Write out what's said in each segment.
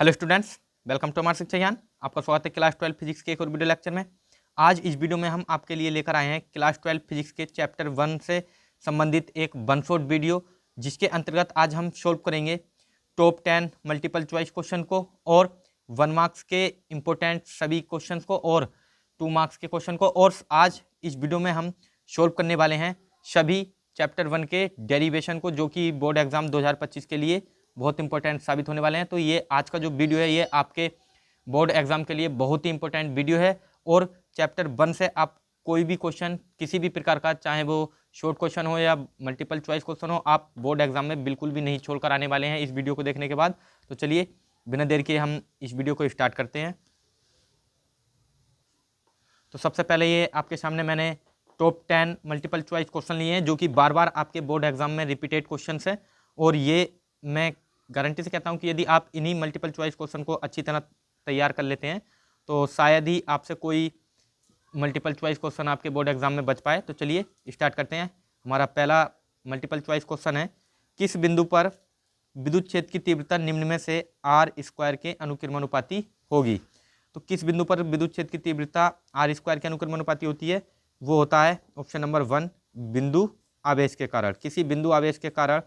Hello students, welcome to हमारा शिक्षा ज्ञान। आपका स्वागत है क्लास 12 फिजिक्स के एक और वीडियो लेक्चर में। आज इस वीडियो में हम आपके लिए लेकर आए हैं क्लास 12 फिजिक्स के चैप्टर 1 से संबंधित एक वन शॉट वीडियो, जिसके अंतर्गत आज हम सोल्व करेंगे टॉप 10 मल्टीपल चॉइस क्वेश्चन को और 1 मार्क्स के इम्पोर्टेंट सभी क्वेश्चन को और 2 मार्क्स के क्वेश्चन को। और आज इस वीडियो में हम सोल्व करने वाले हैं सभी चैप्टर 1 के डेरिवेशन को, जो कि बोर्ड एग्जाम 2025 के लिए बहुत इंपॉर्टेंट साबित होने वाले हैं। तो ये आज का जो वीडियो है ये आपके बोर्ड एग्जाम के लिए बहुत ही इंपॉर्टेंट वीडियो है। और चैप्टर 1 से आप कोई भी क्वेश्चन किसी भी प्रकार का, चाहे वो शॉर्ट क्वेश्चन हो या मल्टीपल चॉइस क्वेश्चन हो, आप बोर्ड एग्जाम में बिल्कुल भी नहीं छोड़ कर आने वाले हैं इस वीडियो को देखने के बाद। तो चलिए बिना देर के हम इस वीडियो को स्टार्ट करते हैं। तो सबसे पहले ये आपके सामने मैंने टॉप 10 मल्टीपल चॉइस क्वेश्चन लिए हैं, जो कि बार बार आपके बोर्ड एग्जाम में रिपीटेड क्वेश्चन है। और ये मैं गारंटी से कहता हूं कि यदि आप इन्हीं मल्टीपल चॉइस क्वेश्चन को अच्छी तरह तैयार कर लेते हैं तो शायद ही आपसे कोई मल्टीपल चॉइस क्वेश्चन आपके बोर्ड एग्जाम में बच पाए। तो चलिए स्टार्ट करते हैं। हमारा पहला मल्टीपल चॉइस क्वेश्चन है, किस बिंदु पर विद्युत क्षेत्र की तीव्रता निम्न में से आर स्क्वायर के अनुक्रमानुपाती होगी। तो किस बिंदु पर विद्युत क्षेत्र की तीव्रता आर स्क्वायर के अनुक्रमानुपाती होती है, वो होता है ऑप्शन नंबर 1, बिंदु आवेश के कारण। किसी बिंदु आवेश के कारण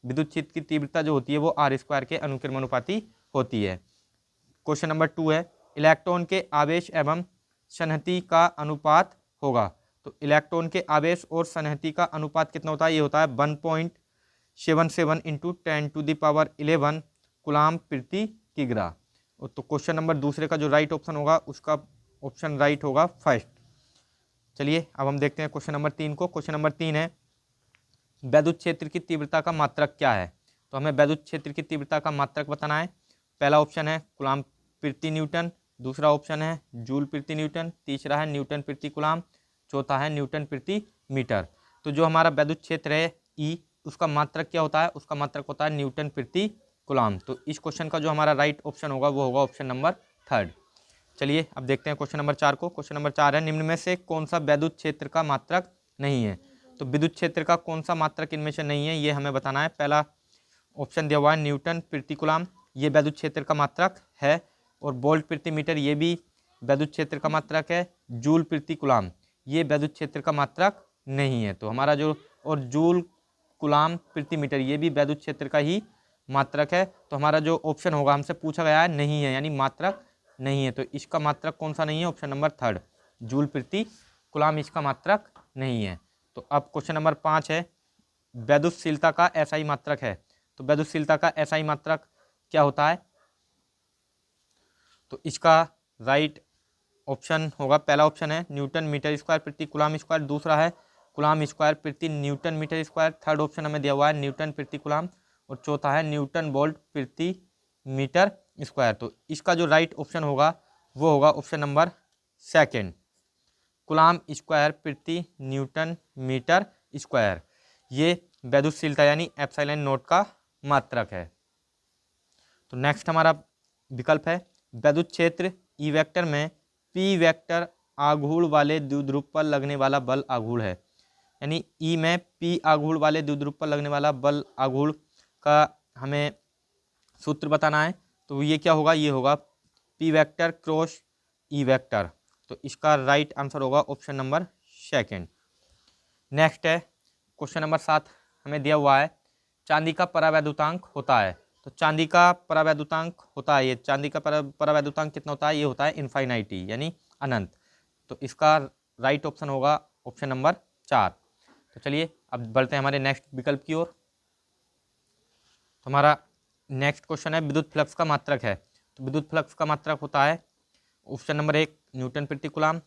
विद्युत क्षेत्र की तीव्रता जो होती है वो आर स्क्वायर के अनुक्रमानुपाती होती है। क्वेश्चन नंबर 2 है, इलेक्ट्रॉन के आवेश एवं संहति का अनुपात होगा। तो इलेक्ट्रॉन के आवेश और संहति का अनुपात कितना होता है, ये होता है 1.77 इंटू 10⁻11 कूलाम प्रति किग्रा। तो क्वेश्चन नंबर दूसरे का जो राइट ऑप्शन होगा उसका ऑप्शन राइट होगा फर्स्ट। चलिए अब हम देखते हैं क्वेश्चन नंबर 3 को। क्वेश्चन नंबर 3 है, वैद्युत क्षेत्र की तीव्रता का मात्रक क्या है। तो हमें वैद्युत क्षेत्र की तीव्रता का मात्रक बताना है। पहला ऑप्शन है कूलाम प्रति न्यूटन, दूसरा ऑप्शन है जूल प्रति न्यूटन, तीसरा है न्यूटन प्रति कूलाम, चौथा है न्यूटन प्रति मीटर। तो जो हमारा वैद्युत क्षेत्र है ई, उसका मात्रक क्या होता है, उसका मात्रक होता है न्यूटन प्रति कूलाम। तो इस क्वेश्चन का जो हमारा राइट ऑप्शन होगा वो होगा ऑप्शन नंबर 3। चलिए अब देखते हैं क्वेश्चन नंबर 4 को। क्वेश्चन नंबर 4 है, निम्न में से कौन सा वैद्युत क्षेत्र का मात्रक नहीं है। तो विद्युत क्षेत्र का कौन सा मात्रक इनमें से नहीं है, ये हमें बताना है। पहला ऑप्शन दिया हुआ है न्यूटन प्रति कूलाम, ये वैद्युत क्षेत्र का मात्रक है। और वोल्ट प्रति मीटर, ये भी वैद्युत क्षेत्र का मात्रक है। जूल प्रति कूलाम, ये वैद्युत क्षेत्र का मात्रक नहीं है। तो हमारा जो, और जूल कूलाम प्रति मीटर, ये भी वैद्युत क्षेत्र का ही मात्रक है। तो हमारा जो ऑप्शन होगा, हमसे पूछा गया है नहीं है, यानी मात्रक नहीं है। तो इसका मात्रक कौन सा नहीं है, ऑप्शन नंबर 3, जूल प्रति कूलाम इसका मात्रक नहीं है। तो अब क्वेश्चन नंबर 5 है, वैद्युतशीलता का एसआई मात्रक है। तो वैद्युतशीलता का एसआई मात्रक क्या होता है, तो इसका राइट ऑप्शन होगा, पहला ऑप्शन है न्यूटन मीटर स्क्वायर प्रति कूलाम स्क्वायर, दूसरा है कूलाम स्क्वायर प्रति newton metre square, third option हमें दिया हुआ है न्यूटन प्रति कूलाम, और चौथा है न्यूटन वोल्ट प्रति मीटर स्क्वायर। तो इसका जो राइट ऑप्शन होगा वो होगा ऑप्शन नंबर 2, कूलाम स्क्वायर प्रति न्यूटन मीटर स्क्वायर। ये वैद्युतशीलता यानी एप्सिलॉन नॉट का मात्रक है। तो नेक्स्ट हमारा विकल्प है, वैद्युत क्षेत्र ई वेक्टर में पी वेक्टर आघूर्ण वाले द्विध्रुव पर लगने वाला बल आघूर्ण है। यानी ई में पी आघूर्ण वाले द्विध्रुव पर लगने वाला बल आघूर्ण का हमें सूत्र बताना है। तो ये क्या होगा, ये होगा P vector cross E vector. तो इसका राइट आंसर होगा ऑप्शन नंबर 2। नेक्स्ट है क्वेश्चन नंबर 7, हमें दिया हुआ है चांदी का परावैद्युतांक होता है। तो चांदी का परावैद्युतांक होता है, ये चांदी का परावैद्युतांक कितना होता है, ये होता है इनफाइनाइटी यानी अनंत। तो इसका राइट ऑप्शन होगा ऑप्शन नंबर 4। तो चलिए अब बढ़ते हैं हमारे नेक्स्ट विकल्प की ओर। तो हमारा नेक्स्ट क्वेश्चन है, विद्युत फ्लक्स का मात्रक है। तो विद्युत फ्लक्स का मात्रक होता है ऑप्शन नंबर 1 न्यूटन प्रति कूलाम,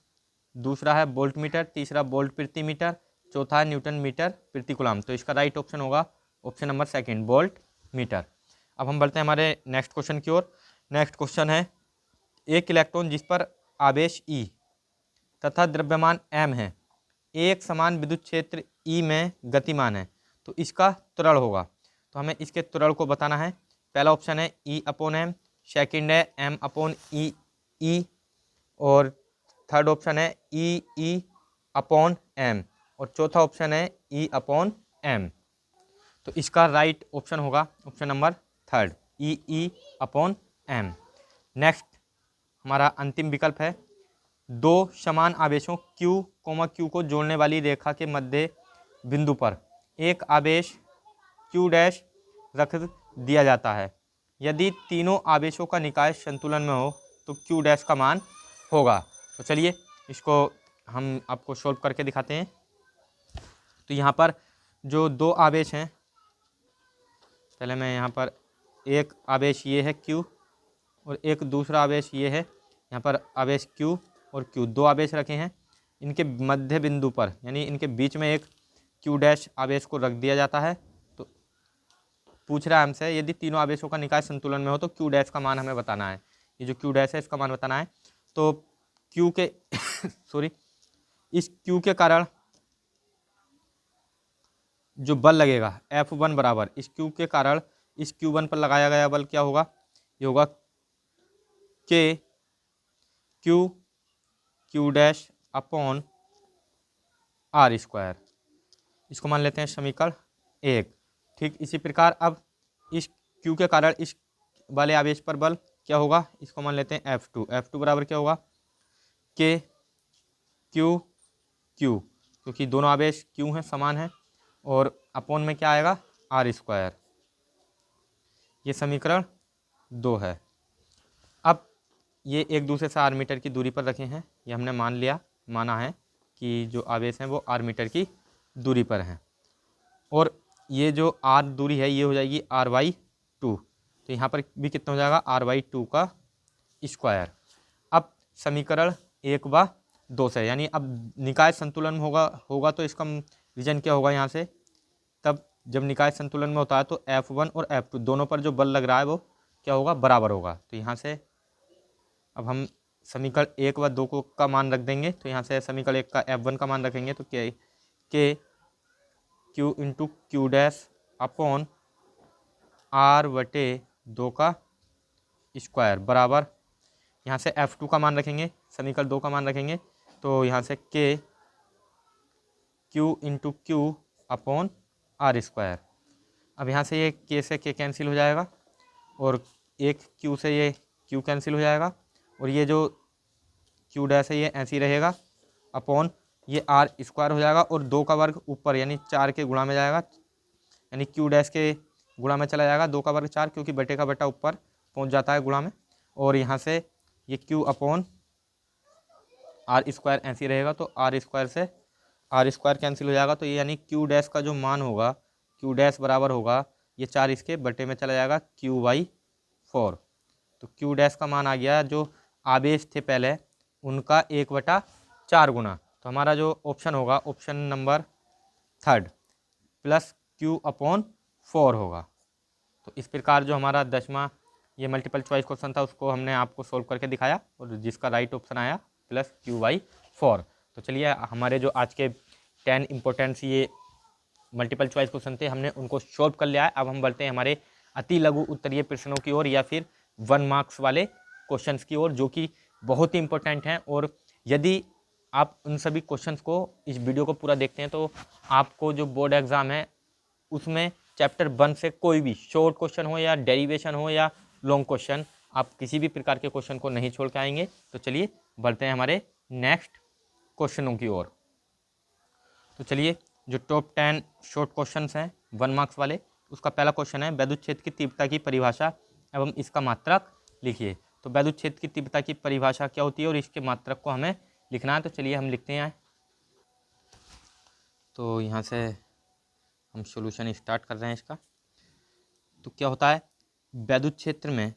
दूसरा है वोल्ट मीटर, तीसरा वोल्ट प्रति मीटर, चौथा है न्यूटन मीटर प्रति कूलाम। तो इसका राइट ऑप्शन होगा ऑप्शन नंबर 2, वोल्ट मीटर। अब हम बढ़ते हैं हमारे नेक्स्ट क्वेश्चन की ओर। नेक्स्ट क्वेश्चन है, एक इलेक्ट्रॉन जिस पर आवेश E तथा द्रव्यमान m है, एक समान विद्युत क्षेत्र E में गतिमान है, तो इसका त्वरण होगा। तो हमें इसके त्वरण को बताना है। पहला ऑप्शन है E/m, सेकंड है m/E, और थर्ड ऑप्शन है E/m, और चौथा ऑप्शन है E/m। तो इसका राइट ऑप्शन होगा option number 3, E/m। m। Next हमारा अंतिम विकल्प है, दो समान आवेशों q, q को जोड़ने वाली रेखा के मध्य बिंदु पर एक आवेश q डैश रख दिया जाता है। यदि तीनों आवेशों का निकाय संतुलन में हो तो q डैश का मान होगा। तो चलिए इसको हम आपको सोल्व करके दिखाते हैं। तो यहाँ पर जो दो आवेश हैं, पहले मैं यहाँ पर एक आवेश ये है q और एक दूसरा आवेश ये है, यहाँ पर आवेश q और q, दो आवेश रखे हैं। इनके मध्य बिंदु पर यानी इनके बीच में एक q डैश आवेश को रख दिया जाता है। तो पूछ रहा है हमसे यदि तीनों आवेशों का निकाय संतुलन में हो तो q डैश का मान हमें बताना है। ये जो q डैश है इसका मान बताना है। तो q के सॉरी इस q के कारण जो बल लगेगा F1 बराबर इस q के कारण इस Q1 पर लगाया गया बल क्या होगा, ये होगा K Q dash upon R square. इसको मान लेते हैं समीकरण 1। ठीक इसी प्रकार अब इस Q के कारण इस वाले आवेश पर बल क्या होगा, इसको मान लेते हैं F2 बराबर क्या होगा K Q क्योंकि दोनों आवेश Q हैं, समान हैं, और अपॉन में क्या आएगा R स्क्वायर। ये समीकरण 2 है। अब ये एक दूसरे से R मीटर की दूरी पर रखे हैं, ये हमने माना है कि जो आवेश हैं वो R मीटर की दूरी पर हैं, और ये जो R दूरी है ये हो जाएगी R/2। तो यहाँ पर भी कितना हो जाएगा R/2 का स्क्वायर। अब समीकरण 1 व 2 से यानी अब निकाय संतुलन में होगा तो इसका रीजन क्या होगा, यहाँ से तब जब निकाय संतुलन में होता है तो F1 और F2 दोनों पर जो बल लग रहा है वो क्या होगा, बराबर होगा। तो यहाँ से अब हम समीकरण 1 व 2 को का मान रख देंगे। तो यहाँ से समीकरण 1 का F1 का मान रखेंगे तो क्या K Q into Q dash upon R/2 का स्क्वायर बराबर, यहाँ से F2 का मान रखेंगे, समीकरण 2 का मान रखेंगे, तो यहाँ से K Q into Q upon R square. अब यहाँ से ये K से K कैंसिल हो जाएगा और एक Q से ये Q कैंसिल हो जाएगा, और ये जो Q डैश है ये ऐसे ही रहेगा अपॉन ये R स्क्वायर हो जाएगा, और 2 का वर्ग ऊपर यानी 4 के गुणा में जाएगा, यानी Q डैश के गुणा में चला जाएगा, 2 का वर्ग 4 क्योंकि बटे का बटा ऊपर पहुंच जाता है गुणा में, और यहाँ से ये Q अपॉन R स्क्वायर ऐसे ही रहेगा। तो R स्क्वायर से R स्क्वायर कैंसिल हो जाएगा, तो ये यानी Q डैश का जो मान होगा Q डैश बराबर होगा ये 4 इसके बटे में चला जाएगा Q/4। तो Q डैश का मान आ गया जो आवेश थे पहले उनका 1/4 गुना। तो हमारा जो ऑप्शन होगा ऑप्शन नंबर 3 प्लस Q/4 होगा। तो इस प्रकार जो हमारा 10वां ये मल्टीपल चॉइस क्वेश्चन था उसको हमने आपको सोल्व करके दिखाया, और जिसका राइट ऑप्शन आया प्लस Q/4। तो चलिए हमारे जो आज के 10 इम्पोर्टेंट्स ये मल्टीपल चॉइस क्वेश्चन थे हमने उनको सोल्व कर लिया है। अब हम बढ़ते हैं हमारे अति लघु उत्तरीय प्रश्नों की ओर या फिर 1 मार्क्स वाले क्वेश्चंस की ओर, जो कि बहुत ही इंपॉर्टेंट हैं। और यदि आप उन सभी क्वेश्चंस को इस वीडियो को पूरा देखते हैं तो आपको जो बोर्ड एग्जाम है उसमें चैप्टर 1 से कोई भी शॉर्ट क्वेश्चन हो या डेरिवेशन हो या लॉन्ग क्वेश्चन, आप किसी भी प्रकार के क्वेश्चन को नहीं छोड़ के आएंगे। तो चलिए बढ़ते हैं हमारे नेक्स्ट क्वेश्चनों की ओर। तो चलिए जो टॉप 10 शॉर्ट क्वेश्चंस हैं 1 मार्क्स वाले, उसका पहला क्वेश्चन है विद्युत क्षेत्र की तीव्रता की परिभाषा एवं इसका मात्रक लिखिए। तो विद्युत क्षेत्र की तीव्रता की परिभाषा क्या होती है और इसके मात्रक को हमें लिखना है। तो चलिए हम लिखते हैं। तो यहाँ से हम सॉल्यूशन स्टार्ट कर रहे हैं इसका। तो क्या होता है, विद्युत क्षेत्र में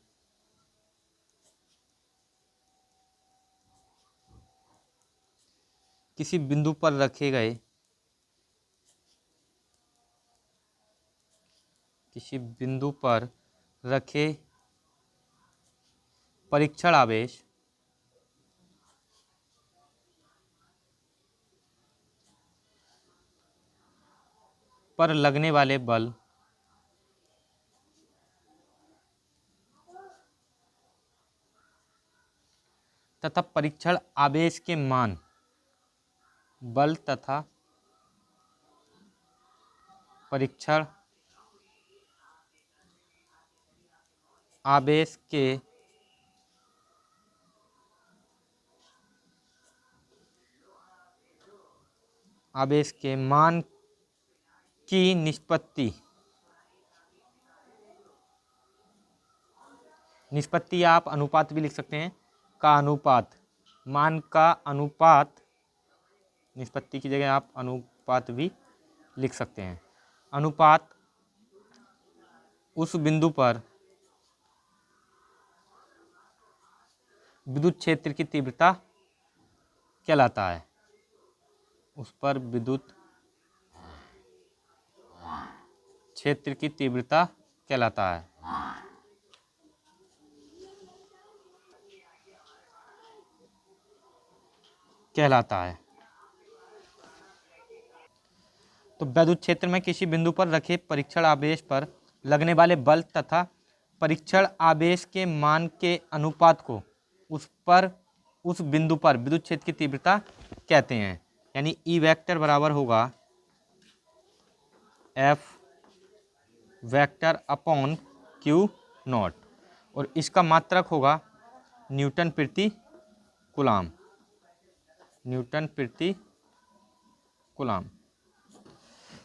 किसी बिंदु पर रखे गए परीक्षण आवेश पर लगने वाले बल तथा परीक्षण आवेश के मान, बल तथा परीक्षण आवेश के आवेश के मान की निष्पत्ति या आप अनुपात भी लिख सकते हैं, का अनुपात, मान का अनुपात, निष्पत्ति की जगह आप अनुपात भी लिख सकते हैं। अनुपात उस बिंदु पर विद्युत क्षेत्र की तीव्रता कहलाता है, उस पर विद्युत क्षेत्र की तीव्रता कहलाता है। तो विद्युत क्षेत्र में किसी बिंदु पर रखे परीक्षण आवेश पर लगने वाले बल तथा परीक्षण आवेश के मान के अनुपात को उस बिंदु पर विद्युत क्षेत्र की तीव्रता कहते हैं। यानी ई वेक्टर बराबर होगा F vector upon Q not, और इसका मात्रक होगा न्यूटन प्रति कूलाम, न्यूटन प्रति कूलाम।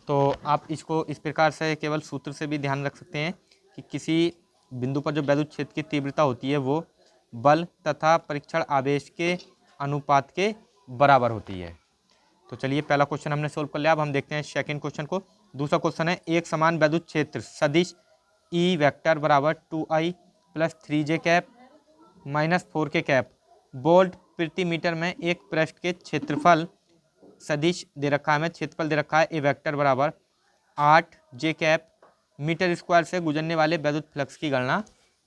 तो आप इसको इस प्रकार से केवल सूत्र से भी ध्यान रख सकते हैं कि किसी बिंदु पर जो विद्युत क्षेत्र की तीव्रता होती है वो बल तथा परीक्षण आवेश के अनुपात के बराबर होती है। तो चलिए पहला क्वेश्चन हमने सोल्व कर लिया। अब हम देखते हैं सेकंड क्वेश्चन को। दूसरा क्वेश्चन है, एक समान विद्युत क्षेत्र सदिश ई वेक्टर बराबर 2i + 3j कैप -4 के कैप वोल्ट प्रति मीटर में एक पृष्ठ के क्षेत्रफल सदिश दे रखा है, हमें क्षेत्रफल दे रखा है ए वेक्टर बराबर 8j कैप मीटर स्क्वायर से गुजरने वाले विद्युत फ्लक्स की गणना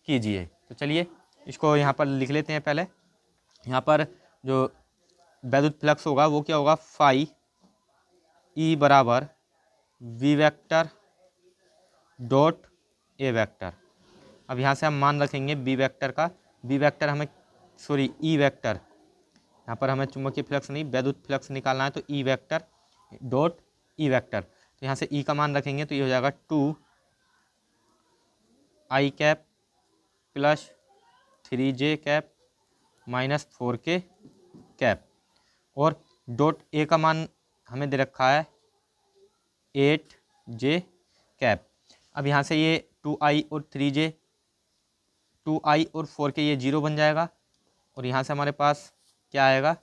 कीजिए। तो चलिए इसको यहाँ पर लिख लेते हैं। पहले यहाँ पर जो विद्युत फ्लक्स होगा वो क्या होगा, फाई ई बराबर V vector dot A vector. अब यहाँ से हम मान रखेंगे बी वेक्टर का, बी वेक्टर हमें ई वेक्टर, यहाँ पर हमें चुंबकीय फ्लक्स नहीं विद्युत फ्लक्स निकालना है, तो E vector dot E vector. तो यहाँ से ई का मान रखेंगे तो ये हो जाएगा 2i कैप + 3j कैप -4 के कैप, और डॉट ए का मान हमें दे रखा है 8j कैप। अब यहाँ से ये 2i और 3j, 2i और 4 के ये 0 बन जाएगा, और यहाँ से हमारे पास क्या आएगा,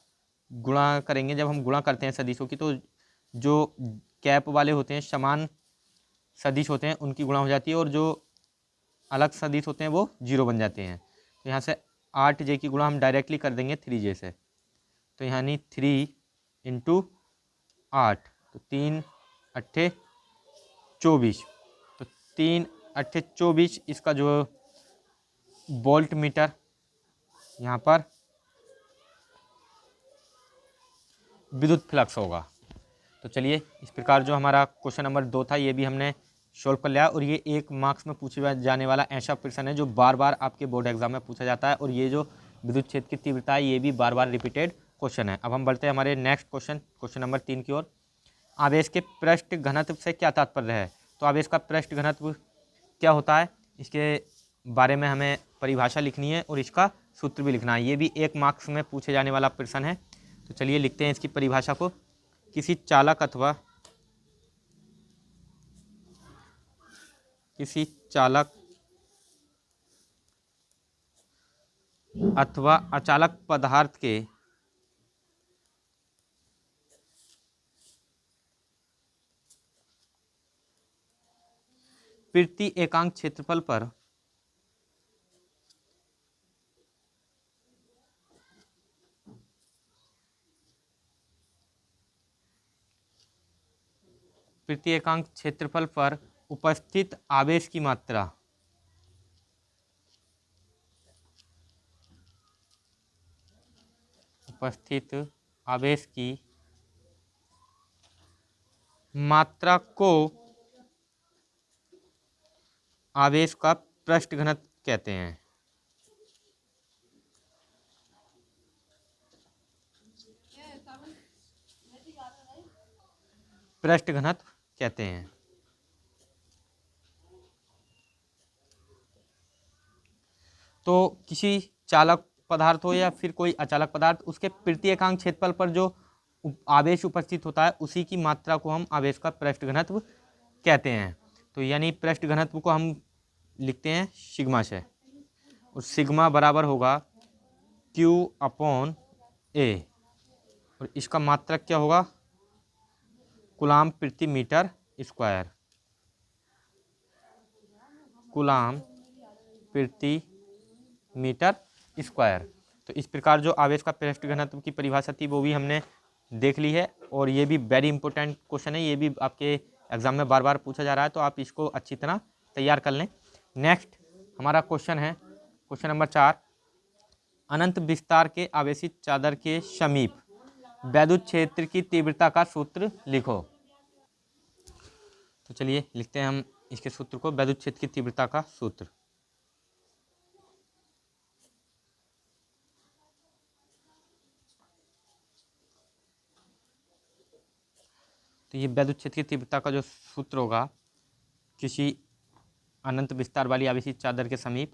गुणा करेंगे। जब हम गुणा करते हैं सदिशों की तो जो कैप वाले होते हैं, समान सदिश होते हैं, उनकी गुणा हो जाती है, और जो अलग सदिश होते हैं वो 0 बन जाते हैं। तो यहाँ से 8j की गुणा हम डायरेक्टली कर देंगे 3j से, तो यानी 3 × 8, तो 3 8 24, तो 3 8 24 इसका जो वोल्ट मीटर यहाँ पर विद्युत फ्लक्स होगा। तो चलिए इस प्रकार जो हमारा क्वेश्चन नंबर 2 था ये भी हमने सोल्व कर लिया, और ये 1 मार्क्स में पूछे जाने वाला ऐसा प्रश्न है जो बार बार आपके बोर्ड एग्जाम में पूछा जाता है, और ये जो विद्युत क्षेत्र की तीव्रता है ये भी बार बार रिपीटेड क्वेश्चन है। अब हम बढ़ते हैं हमारे नेक्स्ट क्वेश्चन नंबर 3 की ओर। आवेश के पृष्ठ घनत्व से क्या तात्पर्य है? तो आवेश का पृष्ठ घनत्व क्या होता है, इसके बारे में हमें परिभाषा लिखनी है और इसका सूत्र भी लिखना है। ये भी 1 मार्क्स में पूछे जाने वाला प्रश्न है। तो चलिए लिखते हैं इसकी परिभाषा को। किसी चालक अथवा अचालक पदार्थ के प्रति एकांक क्षेत्रफल पर उपस्थित आवेश की मात्रा को आवेश का पृष्ठ घनत्व कहते हैं। पृष्ठ घनत्व कहते हैं। तो किसी चालक पदार्थ हो या फिर कोई अचालक पदार्थ, उसके प्रति एकांक क्षेत्रफल पर जो आवेश उपस्थित होता है उसी की मात्रा को हम आवेश का पृष्ठ घनत्व कहते हैं। तो यानी पृष्ठ घनत्व को हम लिखते हैं सिग्मा से, और सिग्मा बराबर होगा Q अपॉन A, और इसका मात्रक क्या होगा, कूलाम प्रति मीटर स्क्वायर, कूलाम प्रति मीटर स्क्वायर। तो इस प्रकार जो आवेश का पृष्ठ घनत्व की परिभाषा थी वो भी हमने देख ली है, और ये भी वेरी इंपॉर्टेंट क्वेश्चन है, ये भी आपके एग्जाम में बार बार पूछा जा रहा है, तो आप इसको अच्छी तरह तैयार कर लें। नेक्स्ट हमारा क्वेश्चन है क्वेश्चन नंबर 4, अनंत विस्तार के आवेशित चादर के समीप वैद्युत क्षेत्र की तीव्रता का सूत्र लिखो। तो चलिए लिखते हैं हम इसके सूत्र को, वैद्युत क्षेत्र की तीव्रता का सूत्र। तो ये वैद्युत क्षेत्र की तीव्रता का जो सूत्र होगा किसी अनंत विस्तार वाली आवेशित चादर के समीप,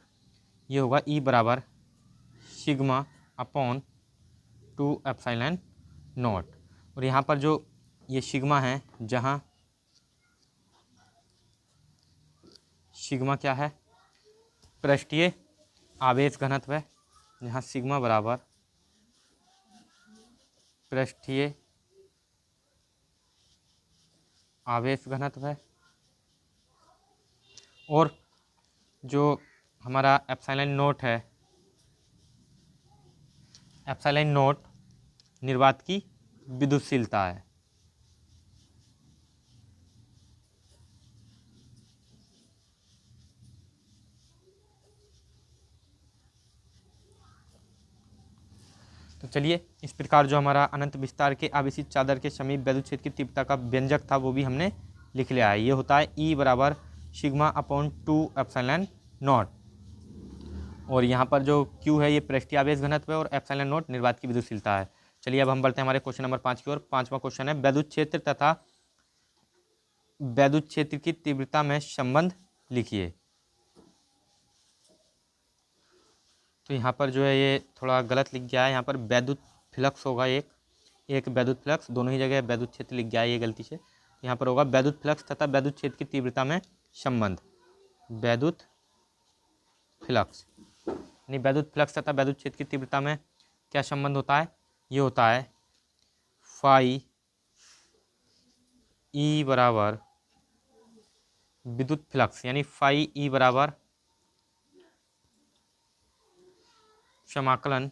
ये होगा E बराबर सिग्मा अपॉन 2 एप्सिलॉन नॉट। और यहाँ पर जो ये सिग्मा है, जहाँ सिग्मा क्या है, पृष्ठीय आवेश घनत्व है, यहाँ सिग्मा बराबर पृष्ठीय आवेश घनत्व है, और जो हमारा एप्सिलॉन नोट है, एप्सिलॉन नोट निर्वात की विद्युतशीलता है। तो चलिए इस प्रकार जो हमारा अनंत विस्तार के आवेशित चादर के समीप वैद्युत क्षेत्र की तीव्रता का व्यंजक था वो भी हमने लिख लिया है। ये होता है E बराबर सिग्मा अपॉन 2 एप्सिलॉन नॉट, और यहाँ पर जो Q है ये पृष्ठीय आवेश घनत्व है, और एप्सिलॉन नॉट निर्वात की विद्युतशीलता है। चलिए अब हम बढ़ते हैं हमारे क्वेश्चन नंबर 5 की ओर। 5वां क्वेश्चन है, वैद्युत क्षेत्र तथा वैद्युत क्षेत्र की तीव्रता में संबंध लिखिए। तो यहाँ पर जो है ये थोड़ा गलत लिख गया है, यहाँ पर वैद्युत फ्लक्स होगा, एक वैद्युत फ्लक्स, दोनों ही जगह वैद्युत क्षेत्र लिख गया है ये गलती से। यहाँ पर होगा वैद्युत फ्लक्स तथा वैद्युत क्षेत्र की तीव्रता में संबंध। वैद्युत फ्लक्स यानी वैद्युत फ्लक्स तथा वैद्युत क्षेत्र की तीव्रता में क्या संबंध होता है, ये होता है फाई E बराबर विद्युत फ्लक्स, यानी फाई E बराबर समाकलन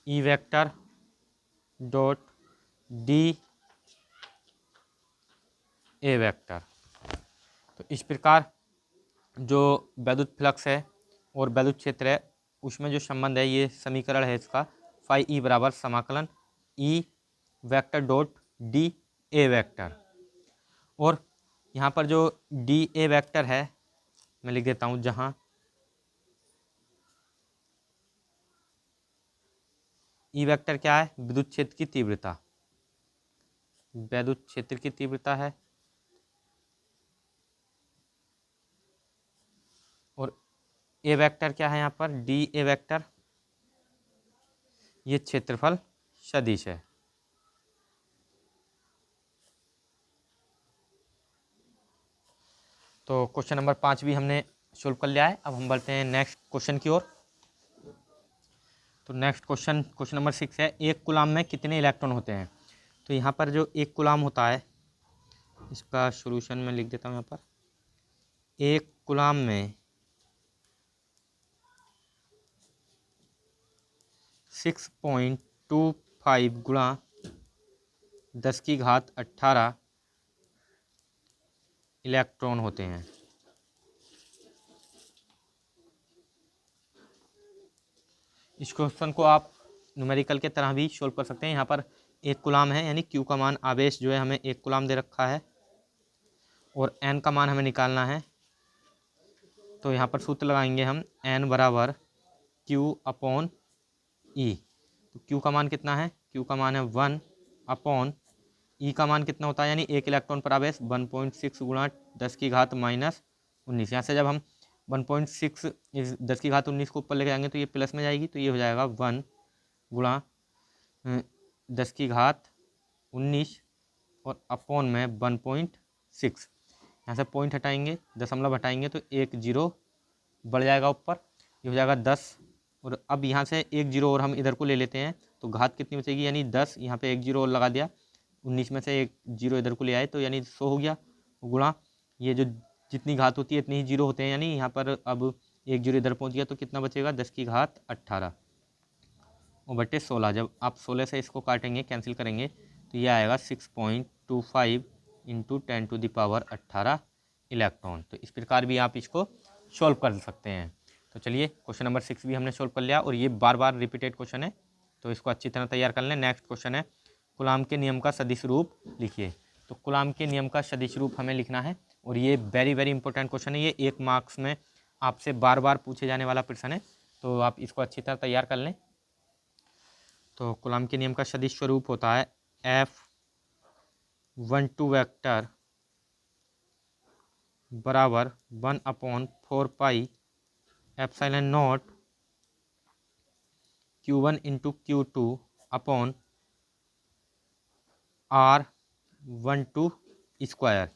E vector dot D A vector. तो इस प्रकार जो वैद्युत फ्लक्स है और वैद्युत क्षेत्र है उसमें जो संबंध है, ये समीकरण है इसका, फाई E बराबर समाकलन E vector dot D A vector. और यहाँ पर जो D A वेक्टर है मैं लिख देता हूँ, जहाँ E वेक्टर क्या है, विद्युत क्षेत्र की तीव्रता, वैद्युत क्षेत्र की तीव्रता है, और A वेक्टर क्या है, यहाँ पर D A वेक्टर ये क्षेत्रफल सदिश है। तो क्वेश्चन नंबर 5 भी हमने सोल्व कर लिया है। अब हम बढ़ते हैं नेक्स्ट क्वेश्चन की ओर। तो नेक्स्ट क्वेश्चन नंबर 6 है, एक कूलाम में कितने इलेक्ट्रॉन होते हैं। तो यहाँ पर जो एक कूलाम होता है, इसका सॉल्यूशन मैं लिख देता हूँ यहाँ पर, एक कूलाम में 6.25 गुणा 10⁻18 इलेक्ट्रॉन होते हैं। इस क्वेश्चन को आप न्यूमेरिकल के तरह भी सोल्व कर सकते हैं। यहाँ पर एक कूलाम है, यानी Q का मान, आवेश जो है हमें एक कूलाम दे रखा है, और N का मान हमें निकालना है। तो यहाँ पर सूत्र लगाएंगे हम, N बराबर Q अपॉन E। तो Q का मान कितना है, Q का मान है 1 अपॉन E का मान कितना होता है, यानी एक इलेक्ट्रॉन पर आवेश 1.6 गुणा 10⁻−19। यहाँ से जब हम 1.6 इस 10⁻19 को ऊपर लेके आएंगे तो ये प्लस में जाएगी, तो ये हो जाएगा 1 गुणा 10 की घात 19 और अपॉन में 1.6। यहाँ से पॉइंट हटाएंगे, दशमलव हटाएंगे तो एक जीरो बढ़ जाएगा ऊपर, ये हो जाएगा 10। और अब यहाँ से एक जीरो और हम इधर को ले लेते हैं तो घात कितनी बचेगी, यानी 10, यहाँ पे एक जीरो और लगा दिया, 19 में से एक जीरो इधर को ले आए तो यानी 100 हो गया, गुणा ये जो जितनी घात होती है इतनी ही जीरो होते हैं, यानी यहाँ पर अब एक जीरो इधर पहुँच गया तो कितना बचेगा, 10 की घात 18 और बटे 16। जब आप 16 से इसको काटेंगे, कैंसिल करेंगे तो ये आएगा 6.25 इंटू 10⁻18 इलेक्ट्रॉन। तो इस प्रकार भी आप इसको सॉल्व कर सकते हैं। तो चलिए क्वेश्चन नंबर 6 भी हमने सॉल्व कर लिया और ये बार बार रिपीटेड क्वेश्चन है, तो इसको अच्छी तरह तैयार कर लें। नेक्स्ट क्वेश्चन है, कूलाम के नियम का सदिश रूप लिखिए। तो कूलाम के नियम का सदिश रूप हमें लिखना है और ये वेरी वेरी इंपॉर्टेंट क्वेश्चन है, ये 1 मार्क्स में आपसे बार बार पूछे जाने वाला प्रश्न है, तो आप इसको अच्छी तरह तैयार कर लें। तो कूलाम के नियम का सदिश स्वरूप होता है F12 वेक्टर बराबर 1/4 pi epsilon not Q1 into Q2 upon R12 square,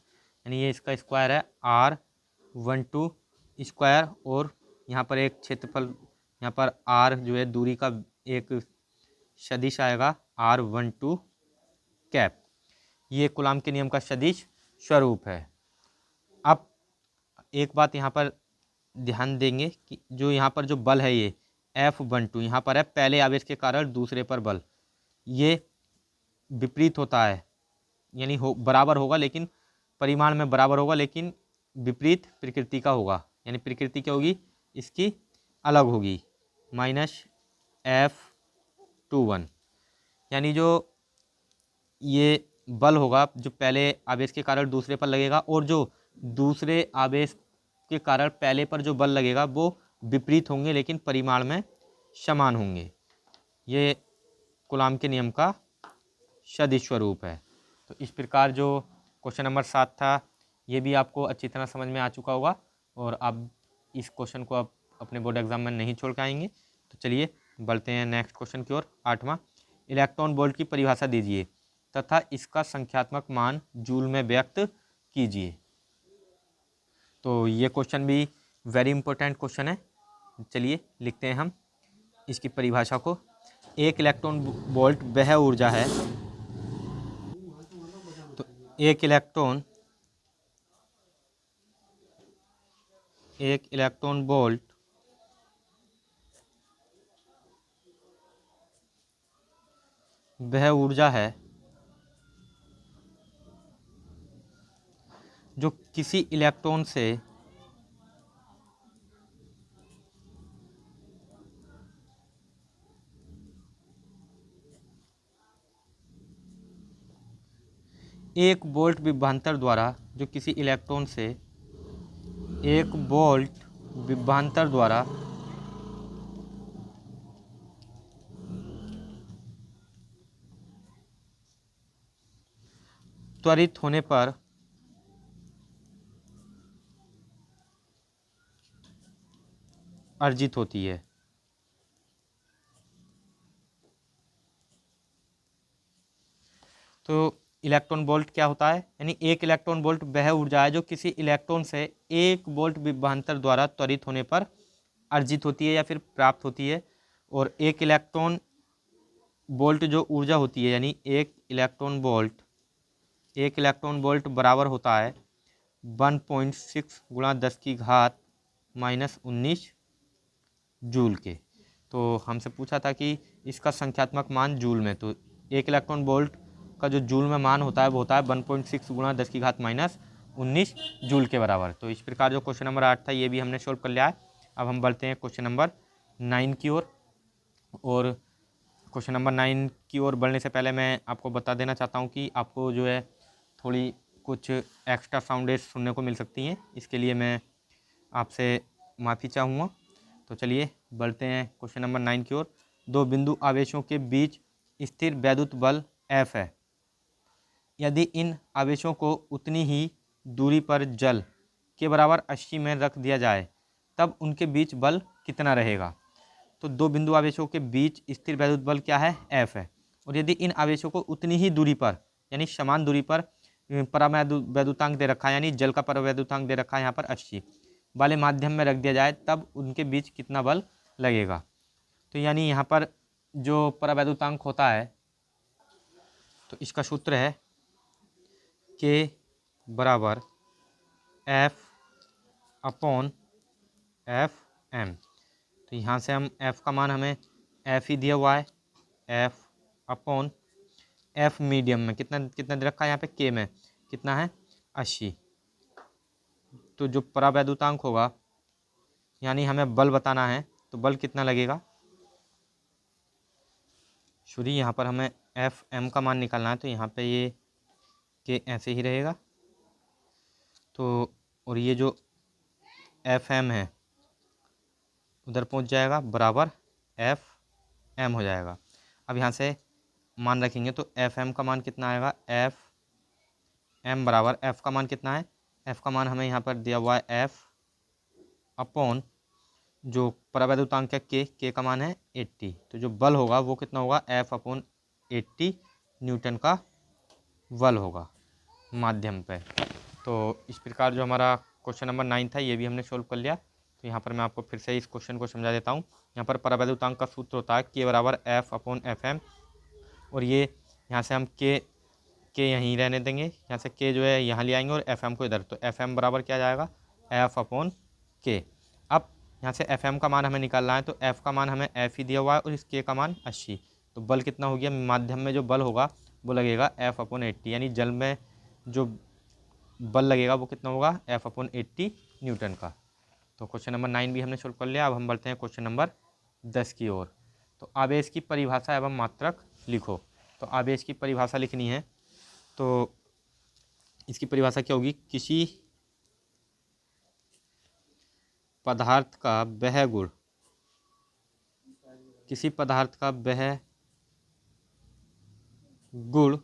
यानी ये इसका स्क्वायर है R12 स्क्वायर, और यहाँ पर एक क्षेत्रफल, यहाँ पर R जो है दूरी का एक सदिश आएगा R12 कैप। ये कूलाम के नियम का सदिश स्वरूप है। अब एक बात यहाँ पर ध्यान देंगे कि जो यहाँ पर जो बल है ये F12 यहाँ पर है पहले आवेश के कारण दूसरे पर बल, ये विपरीत होता है, यानी बराबर होगा लेकिन परिमाण में बराबर होगा लेकिन विपरीत प्रकृति का होगा, यानी प्रकृति क्या होगी इसकी अलग होगी, -F21, यानी जो ये बल होगा जो पहले आवेश के कारण दूसरे पर लगेगा और जो दूसरे आवेश के कारण पहले पर जो बल लगेगा वो विपरीत होंगे लेकिन परिमाण में समान होंगे। ये कूलाम के नियम का सदिश स्वरूप है। तो इस प्रकार जो क्वेश्चन नंबर 7 था ये भी आपको अच्छी तरह समझ में आ चुका होगा और आप इस क्वेश्चन को आप अपने बोर्ड एग्जाम में नहीं छोड़ के आएंगे। तो चलिए बढ़ते हैं नेक्स्ट क्वेश्चन की ओर। 8वां, इलेक्ट्रॉन वोल्ट की परिभाषा दीजिए तथा इसका संख्यात्मक मान जूल में व्यक्त कीजिए। तो ये क्वेश्चन भी वेरी इंपॉर्टेंट क्वेश्चन है। चलिए लिखते हैं हम इसकी परिभाषा को। एक इलेक्ट्रॉन वोल्ट वह ऊर्जा है, तो एक इलेक्ट्रॉन वोल्ट वह ऊर्जा है जो किसी इलेक्ट्रॉन से एक वोल्ट विभवांतर द्वारा एक वोल्ट विभवांतर द्वारा त्वरित होने पर अर्जित होती है। तो इलेक्ट्रॉन वोल्ट क्या होता है, यानी एक इलेक्ट्रॉन वोल्ट वह ऊर्जा है जो किसी इलेक्ट्रॉन से 1 वोल्ट विभवांतर द्वारा त्वरित होने पर अर्जित होती है या फिर प्राप्त होती है। और एक इलेक्ट्रॉन वोल्ट जो ऊर्जा होती है, यानी एक इलेक्ट्रॉन वोल्ट बराबर होता है 1.6 गुणा 10 की घात -19 जूल के। तो हमसे पूछा था कि इसका संख्यात्मक मान जूल में, तो एक इलेक्ट्रॉन वोल्ट का जो जूल में मान होता है वो होता है 1.6 गुणा 10 की घात -19 जूल के बराबर। तो इस प्रकार जो क्वेश्चन नंबर 8 था ये भी हमने सोल्व कर लिया है। अब हम बढ़ते हैं क्वेश्चन नंबर 9 की ओर। और क्वेश्चन नंबर 9 की ओर बढ़ने से पहले मैं आपको बता देना चाहता हूँ कि आपको जो है थोड़ी कुछ एक्स्ट्रा साउंडेज सुनने को मिल सकती हैं, इसके लिए मैं आपसे माफ़ी चाहूँगा। तो चलिए बढ़ते हैं क्वेश्चन नंबर 9 की ओर। 2 बिंदु आवेशों के बीच स्थिर वैद्युत बल F है। यदि इन आवेशों को उतनी ही दूरी पर जल के बराबर 80 में रख दिया जाए तब उनके बीच बल कितना रहेगा। तो 2 बिंदु आवेशों के बीच स्थिर वैद्युत बल क्या है, F है, और यदि इन आवेशों को उतनी ही दूरी पर यानी समान दूरी पर परावैद्युतांक दे रखा है, यानी जल का परावैद्युतांक दे रखा है यहाँ पर 80 वाले माध्यम में रख दिया जाए, तब उनके बीच कितना बल लगेगा। तो यानी यहाँ पर जो परावैद्युतांक होता है तो इसका सूत्र है K बराबर F/FM। तो यहाँ से हम F का मान हमें F ही दिया हुआ है, F/F मीडियम में कितना कितना दे रखा है यहाँ पे K में कितना है 80। तो जो परावैद्युतांक होगा यानी हमें बल बताना है, तो बल कितना लगेगा सूरी, यहाँ पर हमें Fm का मान निकालना है। तो यहाँ पे ये K ऐसे ही रहेगा, तो और ये जो Fm है उधर पहुँच जाएगा बराबर Fm हो जाएगा। अब यहाँ से मान रखेंगे तो Fm का मान कितना आएगा, Fm बराबर F का मान कितना है, F का मान हमें यहाँ पर दिया हुआ है F अपॉन जो परावैद्युतांक है K का मान है 80। तो जो बल होगा वो कितना होगा, F/80 न्यूटन का बल होगा माध्यम पे। तो इस प्रकार जो हमारा क्वेश्चन नंबर 9 था ये भी हमने सोल्व कर लिया। तो यहाँ पर मैं आपको फिर से इस क्वेश्चन को समझा देता हूँ। यहाँ पर परावैद्युतांक का सूत्र होता है K बराबर F/FM, और ये यहाँ से हम K यहीं रहने देंगे, यहाँ से K जो है यहाँ ले आएंगे और Fm को इधर, तो Fm बराबर क्या जाएगा F/K। अब यहाँ से Fm का मान हमें निकालना है, तो F का मान हमें F ही दिया हुआ है और इस K का मान 80। तो बल कितना हो गया, माध्यम में जो बल होगा वो लगेगा F/80, यानी जल में जो बल लगेगा वो कितना होगा F/80 न्यूटन का। तो क्वेश्चन नंबर 9 भी हमने सोल्व कर लिया। अब हम बढ़ते हैं क्वेश्चन नंबर 10 की ओर। तो आवेश की परिभाषा एवं मात्रक लिखो। तो आवेश की परिभाषा लिखनी है, तो इसकी परिभाषा क्या होगी, किसी पदार्थ का वह गुण, किसी पदार्थ का वह गुण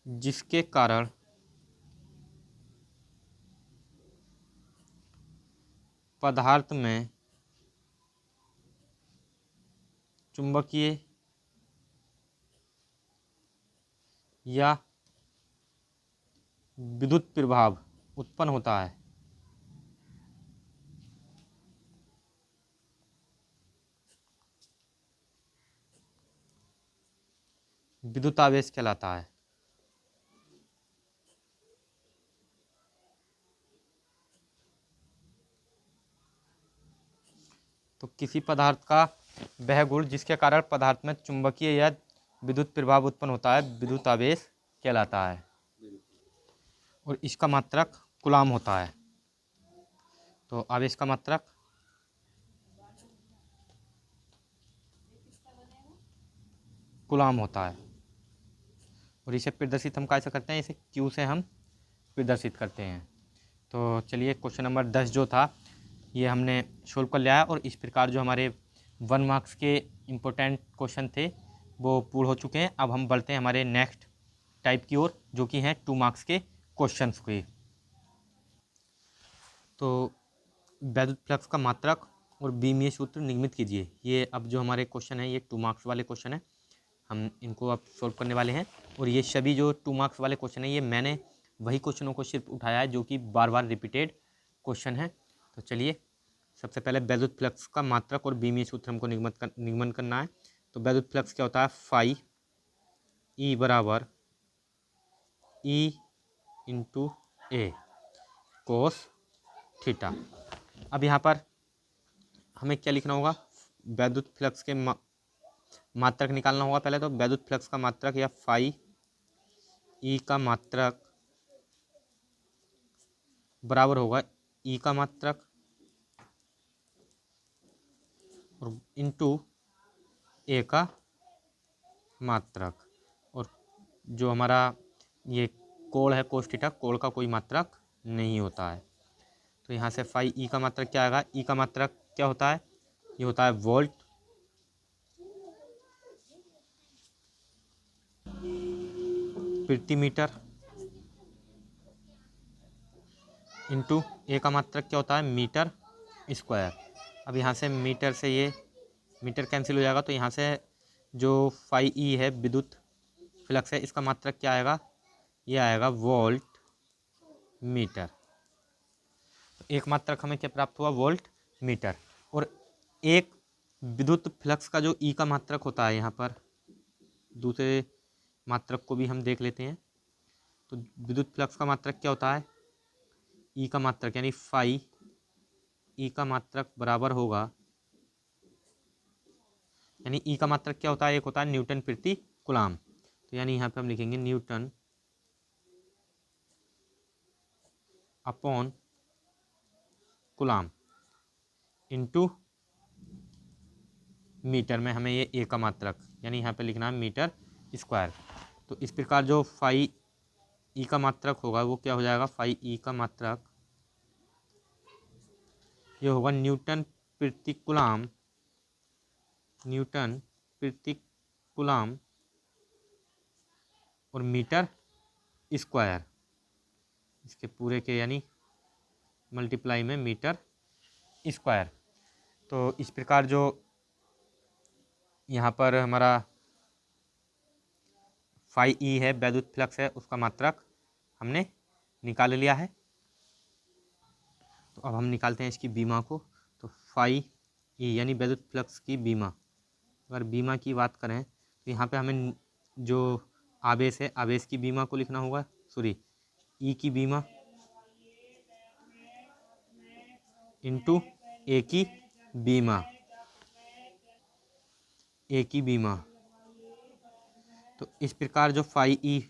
जिसके कारण पदार्थ में चुंबकीय या विद्युत प्रभाव उत्पन्न होता है, विद्युत आवेश कहलाता है। तो किसी पदार्थ का वह गुण जिसके कारण पदार्थ में चुंबकीय या विद्युत प्रभाव उत्पन्न होता है, विद्युत आवेश कहलाता है, और इसका मात्रक कूलाम होता है। तो आवेश का मात्रक कूलाम होता है, और इसे प्रदर्शित हम कैसे करते हैं, इसे Q से हम प्रदर्शित करते हैं। तो चलिए क्वेश्चन नंबर 10 जो था ये हमने सोल्व कर लिया है, और इस प्रकार जो हमारे 1 मार्क्स के इम्पोर्टेंट क्वेश्चन थे वो पूर्ण हो चुके हैं। अब हम बढ़ते हैं हमारे नेक्स्ट टाइप की ओर, जो कि हैं 2 मार्क्स के क्वेश्चंस के। तो वैद्युत फ्लक्स का मात्रक और बीमीय सूत्र निगमित कीजिए। ये अब जो हमारे क्वेश्चन है ये 2 मार्क्स वाले क्वेश्चन है, हम इनको अब सोल्व करने वाले हैं। और ये सभी जो 2 मार्क्स वाले क्वेश्चन है ये मैंने वही क्वेश्चनों को सिर्फ उठाया है जो कि बार बार रिपीटेड क्वेश्चन है। तो चलिए सबसे पहले वैद्युत फ्लक्स का मात्रक और बीमीय सूत्र हमको निगमन करना है। तो वैद्युत फ्लक्स क्या होता है, फाई ई बराबर ई इंटू ए कोस थीटा। अब यहाँ पर हमें क्या लिखना होगा, वैद्युत फ्लक्स के मात्रक निकालना होगा पहले। तो वैद्युत फ्लक्स का मात्रक या फाई ई का मात्रक बराबर होगा ई का मात्रक और इंटू ए का मात्रक, और जो हमारा ये कोण है कोस थीटा, कोण का कोई मात्रक नहीं होता है। तो यहाँ से फाई ई का मात्रक क्या आएगा, ई का मात्रक क्या होता है, ये होता है वोल्ट प्रति मीटर, इंटू ए का मात्रक क्या होता है मीटर स्क्वायर। अब यहाँ से मीटर से ये मीटर कैंसिल हो जाएगा, तो यहाँ से जो फाई ई है विद्युत फ्लक्स है, इसका मात्रक क्या आएगा, ये आएगा वोल्ट मीटर। एक मात्रक हमें क्या प्राप्त हुआ, वोल्ट मीटर। और एक विद्युत फ्लक्स का जो ई का मात्रक होता है, यहाँ पर दूसरे मात्रक को भी हम देख लेते हैं। तो विद्युत फ्लक्स का मात्रक क्या होता है, ई का मात्रक यानी फाई ई का मात्रक बराबर होगा, यानी ई का मात्रक क्या होता है, एक होता है न्यूटन प्रति कूलाम। तो यानी यहाँ पे हम लिखेंगे newton upon coulomb into metre में हमें ये ए का मात्रक, यानी यहाँ पे लिखना है मीटर स्क्वायर। तो इस प्रकार जो फाई ई का मात्रक होगा वो क्या हो जाएगा, फाई ई का मात्रक ये होगा न्यूटन प्रति कूलाम, न्यूटन प्रति कूलाम और मीटर स्क्वायर, इसके पूरे के यानी मल्टीप्लाई में मीटर स्क्वायर। तो इस प्रकार जो यहाँ पर हमारा फाई ई है वैद्युत फ्लक्स है, उसका मात्रक हमने निकाल लिया है। तो अब हम निकालते हैं इसकी बीमा को। तो फाई ई यानी वैद्युत फ्लक्स की बीमा, अगर बीमा की बात करें तो यहाँ पे हमें जो आवेश है, आवेश की बीमा को लिखना होगा, सॉरी ई की बीमा इंटू ए की बीमा, ए की बीमा। तो इस प्रकार जो फाई ई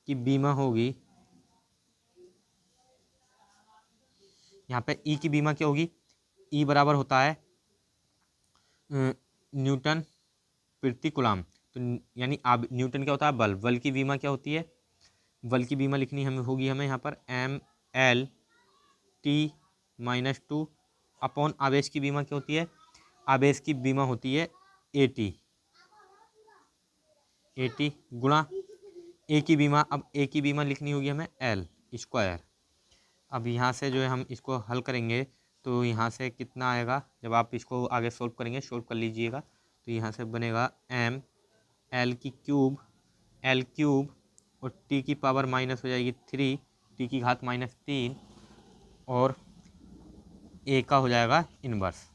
की बीमा होगी, यहाँ पे ई की बीमा क्या होगी, ई बराबर होता है न्यूटन प्रति कूलाम। तो यानी न्यूटन क्या होता है, बल, बल की बीमा क्या होती है, बल की बीमा लिखनी हमें होगी, हमें यहाँ पर M L T minus two upon आवेश की बीमा क्या होती है, आवेश की बीमा होती है ए टी गुणा ए की बीमा। अब ए की बीमा लिखनी होगी हमें एल स्क्वायर। अब यहाँ से जो है हम इसको हल करेंगे तो यहाँ से कितना आएगा, जब आप इसको आगे सोल्व करेंगे, सोल्व कर लीजिएगा, तो यहाँ से बनेगा एम एल की क्यूब, एल क्यूब और टी की पावर माइनस हो जाएगी 3, टी की घात -3 और ए का हो जाएगा इनवर्स,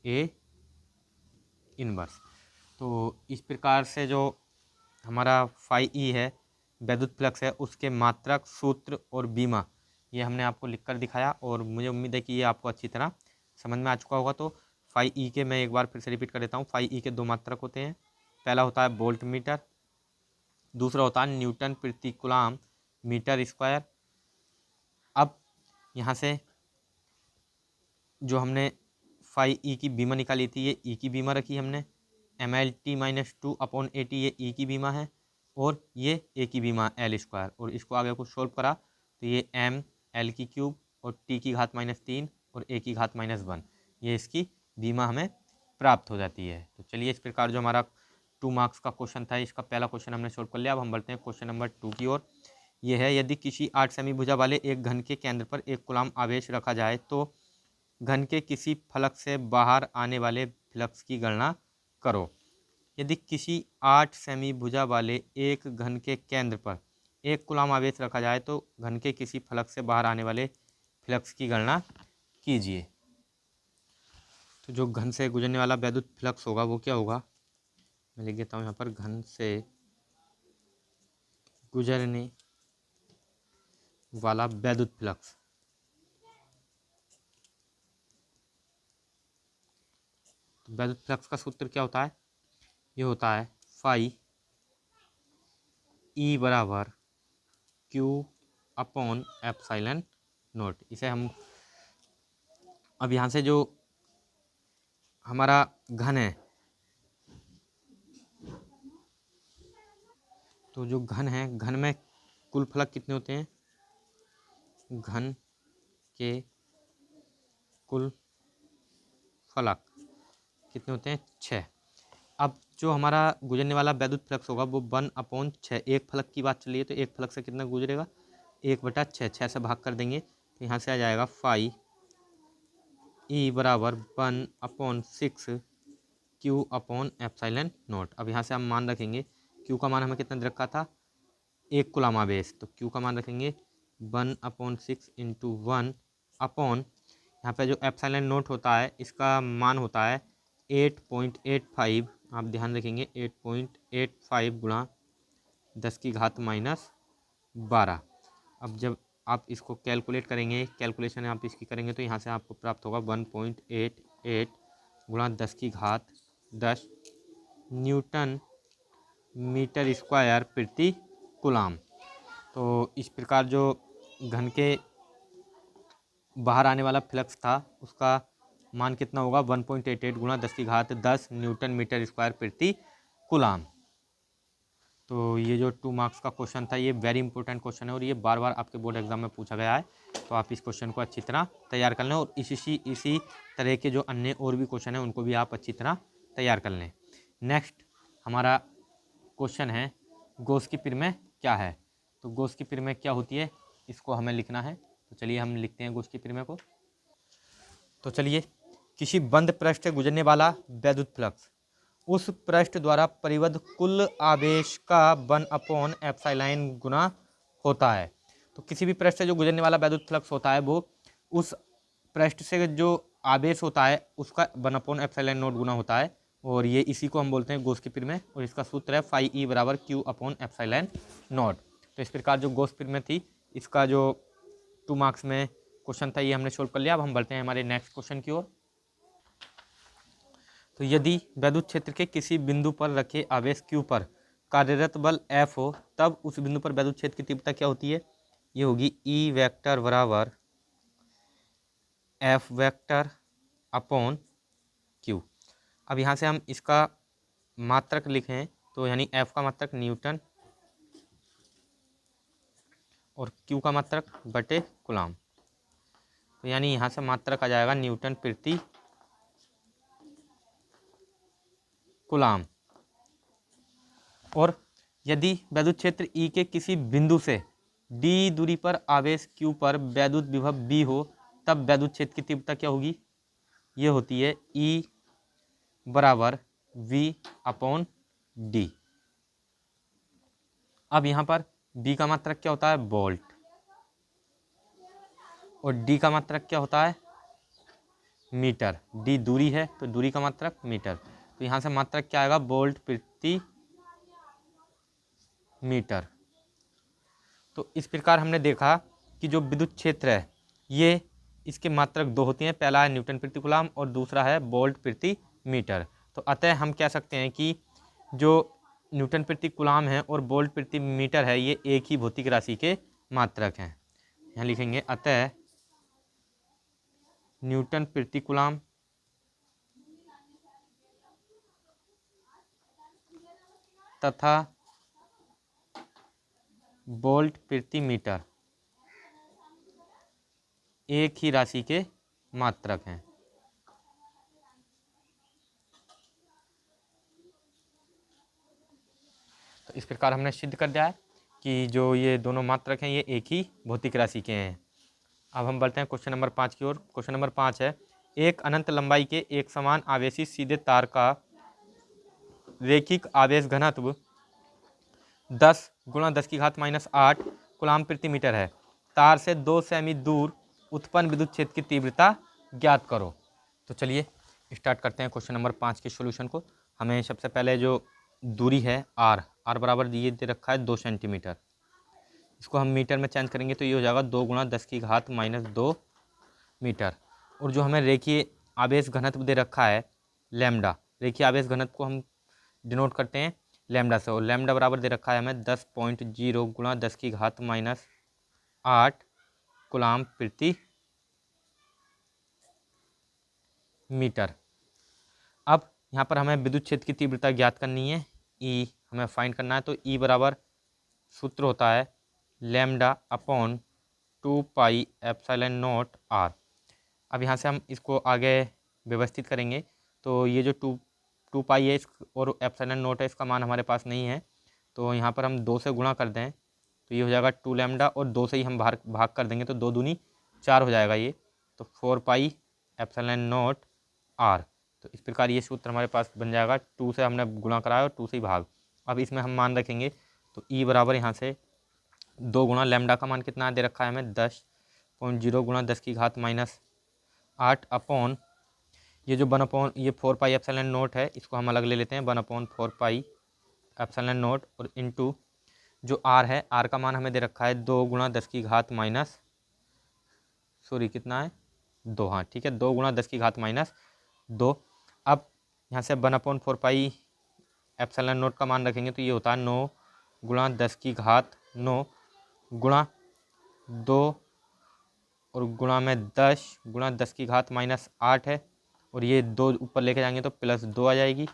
ए इनवर्स। तो इस प्रकार से जो हमारा फाई ई है वैद्युत फ्लक्स है, उसके मात्रक, सूत्र और बीमा ये हमने आपको लिखकर दिखाया, और मुझे उम्मीद है कि ये आपको अच्छी तरह समझ में आ चुका होगा। तो फाई ई के मैं एक बार फिर से रिपीट कर देता हूँ। फाई ई के दो मात्रक होते हैं, पहला होता है वोल्ट मीटर, दूसरा होता है न्यूटन प्रति कूलाम मीटर स्क्वायर। अब यहाँ से जो हमने फाई ई की बीमा निकाली थी, ये ई की बीमा रखी हमने, M L T minus two upon A T, ये ई की बीमा है, और ये ए की बीमा एल स्क्वायर। और इसको आगे को सोल्व करा तो ये एम एल की क्यूब और टी की घात -3 और ए की घात -1, ये इसकी बीमा हमें प्राप्त हो जाती है। तो चलिए, इस प्रकार जो हमारा 2 मार्क्स का क्वेश्चन था, इसका पहला क्वेश्चन हमने सोल्व कर लिया। अब हम बढ़ते हैं क्वेश्चन नंबर 2 की ओर। ये है, यदि किसी 8 सेमी भुजा वाले एक घन के केंद्र पर 1 कूलाम आवेश रखा जाए तो घन के किसी फलक से बाहर आने वाले फ्लक्स की गणना करो। यदि किसी 8 सेमी भुजा वाले एक घन के केंद्र पर 1 कूलाम आवेश रखा जाए तो घन के किसी फलक से बाहर आने वाले फ्लक्स की गणना कीजिए। तो जो घन से गुजरने वाला वैद्युत फ्लक्स होगा वो क्या होगा, मैं लिख देता हूँ यहाँ पर, घन से गुजरने वाला वैद्युत फ्लक्स। तो वैद्युत फ्लक्स का सूत्र क्या होता है, ये होता है फाई ई बराबर क्यू अपॉन एप्सिलॉन नोट। इसे हम अब यहाँ से जो हमारा घन है, तो जो घन है, घन में कुल फलक कितने होते हैं, घन के कुल फलक कितने होते हैं, 6। अब जो हमारा गुजरने वाला वैद्युत फ्लक्स होगा वो 1/6, एक फलक की बात चलिए तो एक फलक से कितना गुजरेगा, 1/6, 6 से भाग कर देंगे तो यहाँ से आ जाएगा फाई ई बराबर 1/6 क्यू अपॉन एप्सिलॉन नॉट। अब यहाँ से हम मान रखेंगे क्यू का मान हमें कितना दे रखा था, 1 कूलम आवेश, तो क्यू का मान रखेंगे 1/6 × 1 अपॉन यहाँ पे जो एप्सिलॉन नॉट होता है इसका मान होता है 8.85। आप ध्यान रखेंगे 8.85 गुणा 10⁻⁻12। अब जब आप इसको कैलकुलेट करेंगे, कैलकुलेशन आप इसकी करेंगे तो यहाँ से आपको प्राप्त होगा 1.88 गुणा 10⁻10 न्यूटन मीटर स्क्वायर प्रति कूलम। तो इस प्रकार जो घन के बाहर आने वाला फ्लक्स था उसका मान कितना होगा, 1.88 गुणा 10⁻10 न्यूटन मीटर स्क्वायर प्रति कूलम। तो ये जो 2 मार्क्स का क्वेश्चन था ये वेरी इंपॉर्टेंट क्वेश्चन है और ये बार बार आपके बोर्ड एग्जाम में पूछा गया है। तो आप इस क्वेश्चन को अच्छी तरह तैयार कर लें और इसी तरह के जो अन्य और भी क्वेश्चन हैं उनको भी आप अच्छी तरह तैयार कर लें। नेक्स्ट हमारा क्वेश्चन है गॉस की प्रमेय क्या है। तो गॉस की प्रमेय क्या होती है इसको हमें लिखना है। तो चलिए हम लिखते हैं गॉस की प्रमेय को। तो चलिए, किसी बंद पृष्ठ से गुजरने वाला वैद्युत फ्लक्स उस पृष्ठ द्वारा परिबद्ध कुल आवेश का 1/एप्सिलॉन गुना होता है। तो किसी भी पृष्ठ से जो गुजरने वाला वैद्युत फ्लक्स होता है वो उस पृष्ठ से जो आवेश होता है उसका 1/एप्सिलॉन नॉट गुना होता है और ये इसी को हम बोलते हैं गॉस की प्रमेय और इसका सूत्र है φE = Q/एप्सिलॉन नॉट। तो इस प्रकार जो गॉस प्रमेय थी इसका जो 2 मार्क्स में क्वेश्चन था ये हमने सोल्व कर लिया। अब हम बढ़ते हैं हमारे नेक्स्ट क्वेश्चन की ओर। तो यदि वैद्युत क्षेत्र के किसी बिंदु पर रखे आवेश Q पर कार्यरत बल F हो तब उस बिंदु पर वैद्युत क्षेत्र की तीव्रता क्या होती है, ये होगी E वेक्टर बराबर F वेक्टर अपॉन Q। अब यहाँ से हम इसका मात्रक लिखें तो यानी F का मात्रक न्यूटन और Q का मात्रक बटे कूलम। तो यानी यहाँ से मात्रक आ जाएगा न्यूटन प्रति कूलम। और यदि वैद्युत क्षेत्र E के किसी बिंदु से D दूरी पर आवेश Q पर वैद्युत विभव B हो तब वैद्युत क्षेत्र की तीव्रता क्या होगी, ये होती है E बराबर V/D। अब यहाँ पर B का मात्रक क्या होता है, वोल्ट, और D का मात्रक क्या होता है, मीटर। D दूरी है तो दूरी का मात्रक मीटर। तो यहाँ से मात्रक क्या आएगा, वोल्ट प्रति मीटर। तो इस प्रकार हमने देखा कि जो विद्युत क्षेत्र है ये इसके मात्रक 2 होती हैं, पहला है न्यूटन प्रति कूलम और दूसरा है वोल्ट प्रति मीटर। तो अतः हम कह सकते हैं कि जो न्यूटन प्रति कूलम है और वोल्ट प्रति मीटर है ये एक ही भौतिक राशि के मात्रक हैं। यहाँ लिखेंगे अतः न्यूटन प्रति कूलम तथा वोल्ट प्रति मीटर एक ही राशि के मात्रक हैं। तो इस प्रकार हमने सिद्ध कर दिया है कि जो ये दोनों मात्रक हैं ये एक ही भौतिक राशि के हैं। अब हम बढ़ते हैं क्वेश्चन नंबर 5 की ओर। क्वेश्चन नंबर 5 है, एक अनंत लंबाई के एक समान आवेशी सीधे तार का रैखिक आवेश घनत्व 10 गुणा 10⁻⁻8 कूलम प्रति मीटर है। तार से 2 सेमी दूर उत्पन्न विद्युत क्षेत्र की तीव्रता ज्ञात करो। तो चलिए स्टार्ट करते हैं क्वेश्चन नंबर 5 के सॉल्यूशन को। हमें सबसे पहले जो दूरी है आर बराबर ये दे रखा है 2 सेंटीमीटर, इसको हम मीटर में चेंज करेंगे तो ये हो जाएगा 2 गुणा 10⁻⁻2 मीटर। और जो हमें रेखीय आवेश घनत्व दे रखा है लैम्डा, रेखीय आवेश घनत्व को हम डिनोट करते हैं लैम्डा से, और लैम्डा बराबर दे रखा है हमें 10.0 गुणा 10⁻⁸ कूलम प्रति मीटर। अब यहाँ पर हमें विद्युत क्षेत्र की तीव्रता ज्ञात करनी है, ई हमें फाइंड करना है। तो ई बराबर सूत्र होता है लैम्डा अपॉन 2πε0 r। अब यहाँ से हम इसको आगे व्यवस्थित करेंगे तो ये जो 2 पाई है और ε0 है इसका मान हमारे पास नहीं है, तो यहाँ पर हम 2 से गुणा कर दें तो ये हो जाएगा 2 लैम्डा और 2 से ही हम भाग कर देंगे तो 2 दूनी 4 हो जाएगा ये, तो 4πε0 r। तो इस प्रकार ये सूत्र हमारे पास बन जाएगा, 2 से हमने गुणा कराया और 2 से ही भाग। अब इसमें हम मान रखेंगे तो ई बराबर यहाँ से 2 गुणा लैम्डा का मान कितना दे रखा है हमें 10.0 गुणा 10 की घात -8 अपॉन ये जो 1/, ये 4 पाई एप्सिलॉन नोट है, इसको हम अलग ले लेते हैं 1/4 पाई एप्सिलॉन नोट, और इनटू जो आर है, आर का मान हमें दे रखा है 2 गुणा 10 की घात कितना है 2, हाँ ठीक है 2 गुणा 10 की घात -2। अब यहाँ से 1/4 पाई एप्सिलॉन नोट का मान रखेंगे तो ये होता है 9 गुणा 10 की घात 9 गुणा 2 और गुणा में 10 गुणा 10 की घात -8 है, और ये 2 ऊपर लेके जाएंगे तो +2 आ जाएगी,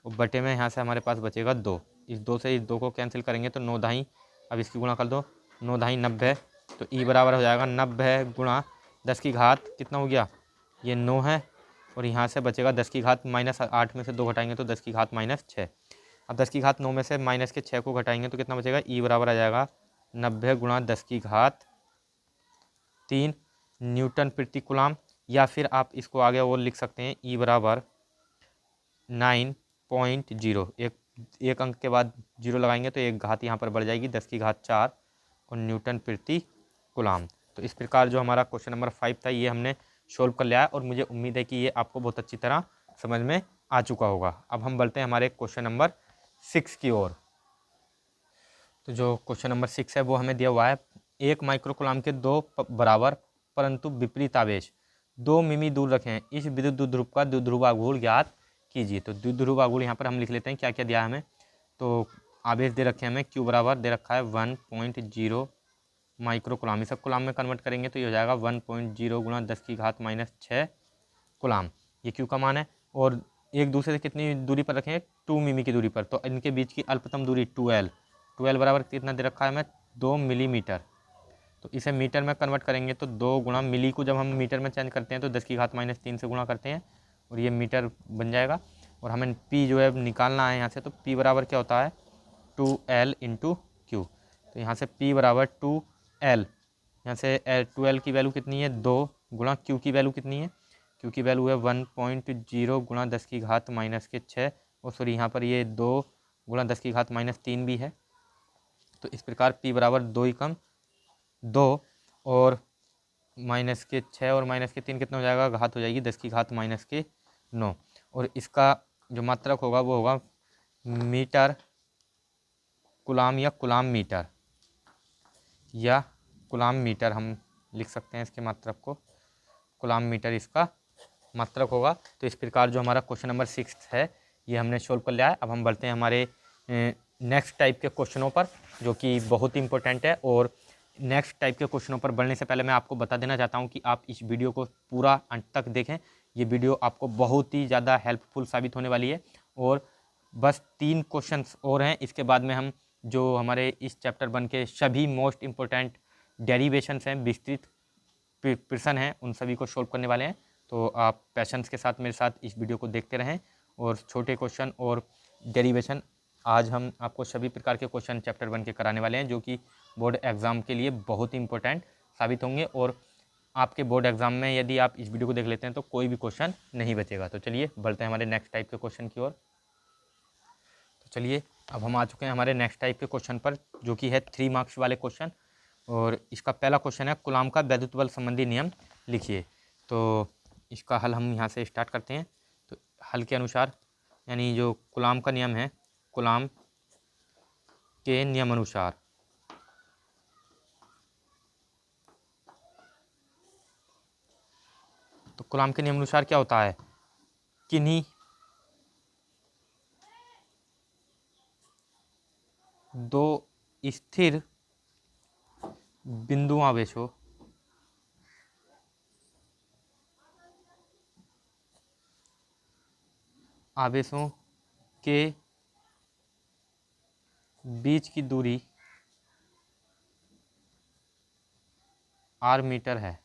और बटे में यहाँ से हमारे पास बचेगा 2। इस 2 से इस 2 को कैंसिल करेंगे तो 9 दाई, अब इसकी गुणा कर दो 9 दाई 90, तो ई बराबर हो जाएगा 90 गुणा 10 की घात कितना हो गया ये 9 है, और यहाँ से बचेगा 10 की घात -8 में से 2 घटाएंगे तो 10 की घात -6। अब 10 की घात 9 में से माइनस के 6 को घटाएंगे तो कितना बचेगा, ई बराबर आ जाएगा 90 गुणा 10 की घात 3 न्यूटन प्रति कूलम, या फिर आप इसको आगे और लिख सकते हैं ई बराबर 9.0, एक अंक के बाद 0 लगाएंगे तो एक घात यहाँ पर बढ़ जाएगी 10 की घात 4 और न्यूटन प्रति कूलम। तो इस प्रकार जो हमारा क्वेश्चन नंबर 5 था ये हमने सोल्व कर लिया है, और मुझे उम्मीद है कि ये आपको बहुत अच्छी तरह समझ में आ चुका होगा। अब हम बढ़ते हैं हमारे क्वेश्चन नंबर 6 की ओर। तो जो क्वेश्चन नंबर 6 है वो हमें दिया हुआ है, 1 माइक्रो कूलम के 2 बराबर परंतु विपरीत आवेश 2 मिमी दूर रखें हैं, इस विद्युत द्विध्रुव का द्विध्रुवाघूर्ण ज्ञात कीजिए। तो द्विध्रुवाघूर्ण यहाँ पर हम लिख लेते हैं क्या क्या दिया है हमें। तो आवेश दे रखे हैं हमें, क्यू बराबर दे रखा है 1.0 माइक्रो कूलम, इसे कूलम में कन्वर्ट करेंगे तो ये हो जाएगा 1.0 गुणा 10 की घात -6 कूलम, ये क्यू का मान है। और एक दूसरे से कितनी दूरी पर रखें, 2 मिमी की दूरी पर, तो इनके बीच की अल्पतम दूरी 2L बराबर कितना दे रखा है हमें 2 मिलीमीटर। तो इसे मीटर में कन्वर्ट करेंगे तो 2 गुणा मिली को जब हम मीटर में चेंज करते हैं तो 10 की घात -3 से गुणा करते हैं और ये मीटर बन जाएगा। और हमें पी जो है निकालना है यहाँ से, तो पी बराबर क्या होता है 2L इंटू क्यू। तो यहाँ से पी बराबर 2L, यहाँ से 2L की वैल्यू कितनी है 2 गुणा क्यू की वैल्यू कितनी है, क्यू की वैल्यू है 1.0 गुणा 10 की घात -6, और सॉरी यहाँ पर ये 2 गुणा 10 की घात -3 भी है। तो इस प्रकार पी बराबर 2 एकम 2 और -6 और -3 कितना हो जाएगा, घात हो जाएगी 10 की घात -9, और इसका जो मात्रक होगा वो होगा मीटर कूलम या कूलम मीटर, या कूलम मीटर हम लिख सकते हैं इसके मात्रक को, कूलम मीटर इसका मात्रक होगा। तो इस प्रकार जो हमारा क्वेश्चन नंबर 6 है ये हमने सोल्व कर लिया है। अब हम बढ़ते हैं हमारे नेक्स्ट टाइप के क्वेश्चनों पर, जो कि बहुत ही इंपॉर्टेंट है। और नेक्स्ट टाइप के क्वेश्चनों पर बढ़ने से पहले मैं आपको बता देना चाहता हूं कि आप इस वीडियो को पूरा अंत तक देखें, ये वीडियो आपको बहुत ही ज़्यादा हेल्पफुल साबित होने वाली है। और बस 3 क्वेश्चंस और हैं, इसके बाद में हम जो हमारे इस चैप्टर 1 के सभी मोस्ट इम्पोर्टेंट डेरिवेशंस हैं, विस्तृत प्रश्न हैं, उन सभी को सोल्व करने वाले हैं। तो आप पैशंस के साथ मेरे साथ इस वीडियो को देखते रहें, और छोटे क्वेश्चन और डेरिवेशन आज हम आपको सभी प्रकार के क्वेश्चन चैप्टर 1 के कराने वाले हैं, जो कि बोर्ड एग्ज़ाम के लिए बहुत ही इंपॉर्टेंट साबित होंगे। और आपके बोर्ड एग्ज़ाम में यदि आप इस वीडियो को देख लेते हैं तो कोई भी क्वेश्चन नहीं बचेगा। तो चलिए बढ़ते हैं हमारे नेक्स्ट टाइप के क्वेश्चन की ओर। तो चलिए अब हम आ चुके हैं हमारे नेक्स्ट टाइप के क्वेश्चन पर, जो कि है 3 मार्क्स वाले क्वेश्चन। और इसका पहला क्वेश्चन है कूलम का वैद्युत बल संबंधी नियम लिखिए। तो इसका हल हम यहाँ से स्टार्ट करते हैं। तो हल के अनुसार, यानी जो कूलम का नियम है, कूलम के नियम अनुसार तो कूलम के नियम अनुसार क्या होता है, किन्हीं दो स्थिर बिंदु आवेशों के बीच की दूरी r मीटर है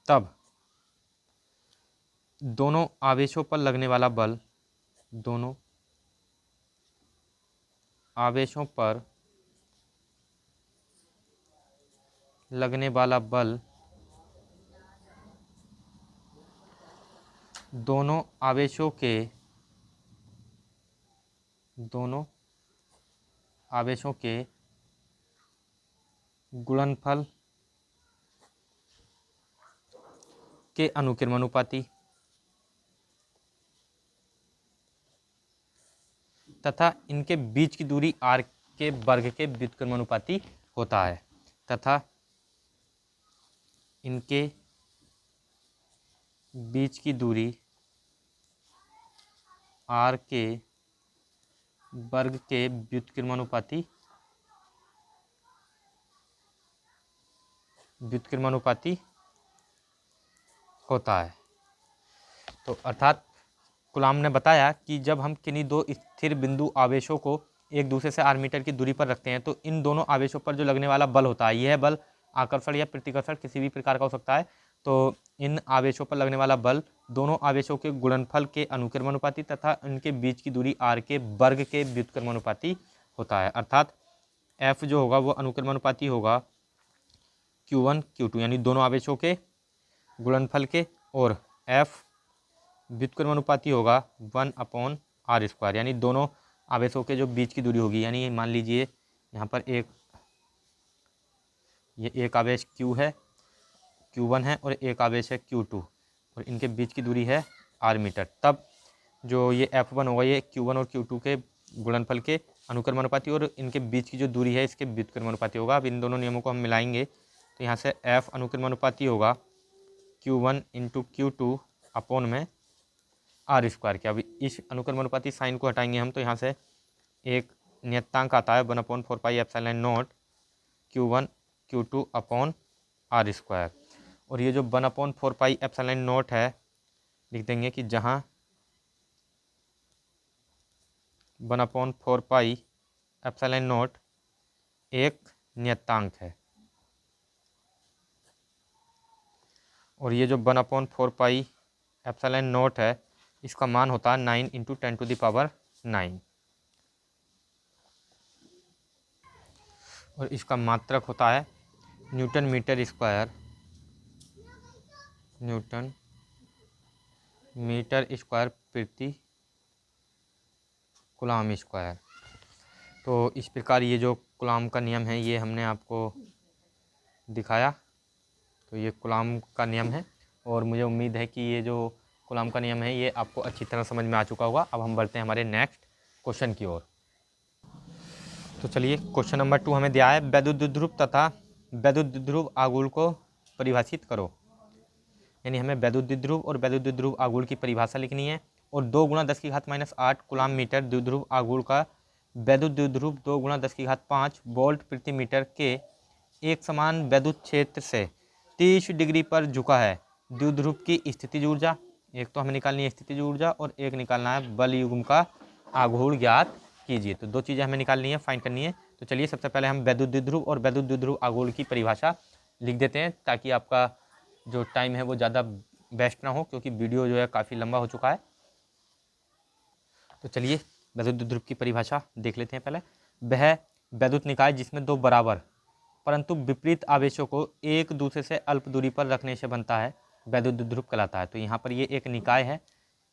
तब दोनों आवेशों पर लगने वाला बल, दोनों आवेशों पर लगने वाला बल दोनों आवेशों के गुणनफल के अनुक्रमानुपाती तथा इनके बीच की दूरी r के वर्ग के व्युत्क्रमानुपाती होता है, तथा इनके बीच की दूरी r के वर्ग के व्युत्क्रमानुपाती होता है। तो अर्थात कुलाम ने बताया कि जब हम किन्हीं दो स्थिर बिंदु आवेशों को एक दूसरे से r मीटर की दूरी पर रखते हैं तो इन दोनों आवेशों पर जो लगने वाला बल होता है, यह बल आकर्षण या प्रतिकर्षण किसी भी प्रकार का हो सकता है। तो इन आवेशों पर लगने वाला बल दोनों आवेशों के गुणनफल के अनुक्रमानुपाती तथा इनके बीच की दूरी r के वर्ग के व्युत्क्रमानुपाती होता है। अर्थात F जो होगा वो अनुक्रमानुपाती होगा Q1 Q2 यानी दोनों आवेशों के गुणनफल के, और F व्युत्क्रमानुपाती होगा 1/r² यानी दोनों आवेशों के जो बीच की दूरी होगी। यानी मान लीजिए यहाँ पर ये एक आवेश Q है, Q1 है, और एक आवेश है Q2 और इनके बीच की दूरी है r मीटर। तब जो ये F1 होगा ये Q1 और Q2 के गुणनफल के अनुक्रमानुपाती और इनके बीच की जो दूरी है इसके व्युत्क्रमानुपाती होगा। अब इन दोनों नियमों को हम मिलाएंगे तो यहाँ से F अनुक्रमानुपाती होगा Q1 × Q2 अपॉन में r²। क्या अब इस अनुक्रमानुपाती साइन को हटाएंगे हम तो यहाँ से एक नियतांक आता है 1/4πε0 Q1 Q2 अपॉन r²। और ये जो 1/4πε0 है लिख देंगे कि जहाँ 1/4πε0 एक नियतांक है और ये जो 1/4πε0 है इसका मान होता है 9 × 10⁹ और इसका मात्रक होता है न्यूटन मीटर स्क्वायर प्रति कूलाम स्क्वायर। तो इस प्रकार ये जो कूलाम का नियम है ये हमने आपको दिखाया। तो ये कूलाम का नियम है और मुझे उम्मीद है कि ये जो कूलाम का नियम है ये आपको अच्छी तरह समझ में आ चुका होगा। अब हम बढ़ते हैं हमारे नेक्स्ट क्वेश्चन की ओर। तो चलिए क्वेश्चन नंबर 2 हमें दिया है, वैद्युत द्विध्रुव तथा वैद्युत द्विध्रुव आघूर्ण को परिभाषित करो। यानी हमें वैद्युत द्विध्रुव और वैद्युत द्विध्रुव आघूर्ण की परिभाषा लिखनी है और 2 × 10⁻⁸ कूलाम मीटर द्विध्रुव आघूर्ण का वैद्युत द्विध्रुव 2 × 10⁵ वोल्ट प्रति मीटर के एक समान वैद्युत क्षेत्र से 30 डिग्री पर झुका है। द्विध्रुव की स्थितिज ऊर्जा, एक तो हमें निकालनी है स्थितिज ऊर्जा और एक निकालना है बल युग्म का आघूर्ण ज्ञात कीजिए। तो दो चीज़ें हमें निकालनी है, फाइंड करनी है। तो चलिए सबसे पहले हम वैद्युत द्विध्रुव और वैद्युत द्विध्रुव आघूर्ण की परिभाषा लिख देते हैं ताकि आपका जो टाइम है वो ज़्यादा वेस्ट ना हो, क्योंकि वीडियो जो है काफ़ी लंबा हो चुका है। तो चलिए वैद्युत द्विध्रुव की परिभाषा देख लेते हैं। पहले वह वैद्युत निकाय जिसमें दो बराबर परंतु विपरीत आवेशों को एक दूसरे से अल्प दूरी पर रखने से बनता है वैद्युत द्विध्रुव कहलाता है। तो यहाँ पर ये एक निकाय है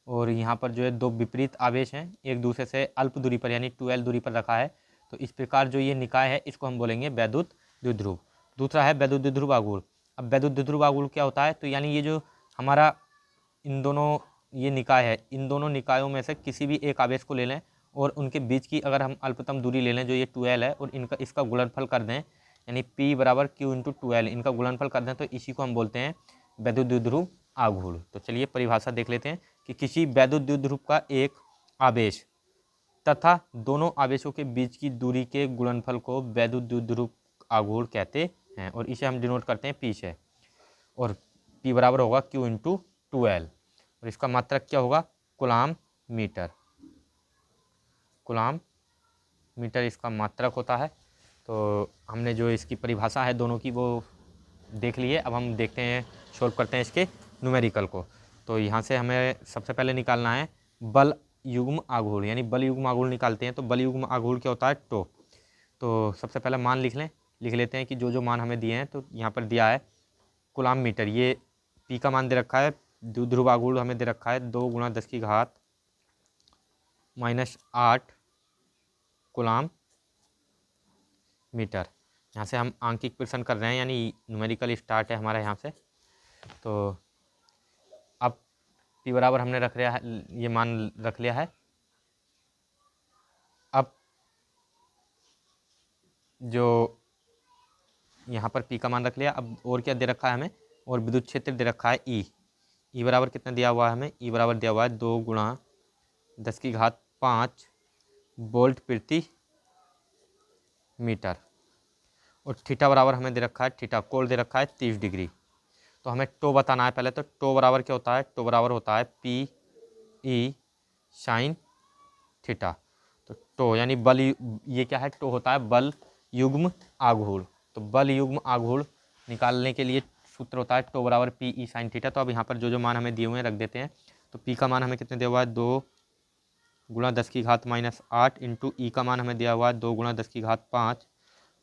और यहाँ पर जो है दो विपरीत आवेश हैं एक दूसरे से अल्प दूरी पर यानी 2l दूरी पर रखा है। तो इस प्रकार जो ये निकाय है इसको हम बोलेंगे वैद्युत द्विध्रुव। दूसरा है वैद्युत द्विध्रुव आघूर्ण। अब वैद्युत द्विध्रुव आघूर्ण क्या होता है, तो यानी ये जो हमारा इन दोनों ये निकाय है, इन दोनों निकायों में से किसी भी एक आवेश को ले लें और उनके बीच की अगर हम अल्पतम दूरी ले लें जो ये 2l है और इनका इसका गुणनफल कर दें यानी P = Q × 2l, इनका गुणनफल कर दें तो इसी को हम बोलते हैं वैद्युत द्विध्रुव आघूर्ण। तो चलिए परिभाषा देख लेते हैं कि किसी वैद्युत द्विध्रुव का एक आवेश तथा दोनों आवेशों के बीच की दूरी के गुणनफल को वैद्युत द्विध्रुव आघूर्ण कहते हैं और इसे हम डिनोट करते हैं P से। और P बराबर होगा Q × 2l और इसका मात्रक क्या होगा कूलाम मीटर। कूलाम मीटर इसका मात्रक होता है। तो हमने जो इसकी परिभाषा है दोनों की वो देख ली है। अब हम देखते हैं सॉल्व करते हैं इसके न्यूमेरिकल को। तो यहाँ से हमें सबसे पहले निकालना है बल युग्म आघूर्ण, यानी बल युग्म आघूर्ण निकालते हैं। तो बल युग्म आघूर्ण क्या होता है टो। तो सबसे पहले मान लिख लेते हैं कि जो मान हमें दिए हैं। तो यहाँ पर दिया है कूलाम मीटर, ये P का मान दे रखा है द्विध्रुव आघूर्ण हमें दे रखा है 2 गुणा 10 की घात -8 कूलाम मीटर। यहाँ से हम आंकिक प्रश्न कर रहे हैं, यानी न्यूमेरिकल स्टार्ट है हमारा यहाँ से। तो अब P बराबर हमने रख लिया है, ये मान रख लिया है। अब जो यहाँ पर P का मान रख लिया, अब और क्या दे रखा है हमें, और विद्युत क्षेत्र दे रखा है E बराबर कितना दिया हुआ है हमें, E बराबर दिया हुआ है 2 गुणा 10 की घात 5 वोल्ट प्रति मीटर। और थीटा बराबर हमें दे रखा है, थीटा कोण दे रखा है 30 डिग्री। तो हमें टो बताना है पहले। तो टो बराबर क्या होता है, टो बराबर होता है P E साइन थीटा। तो टो यानी बल, ये क्या है, टो होता है बल युग्म आघूर्ण। तो बल युग्म आघूर्ण निकालने के लिए सूत्र होता है टो बराबर P E साइन थीटा। तो अब यहाँ पर जो जो मान हमें दिए हुए हैं रख देते हैं। तो P का मान हमें कितने दिया हुआ है, 2 गुणा 10 की घात -8 इंटू E का मान हमें दिया हुआ है 2 गुणा 10 की घात 5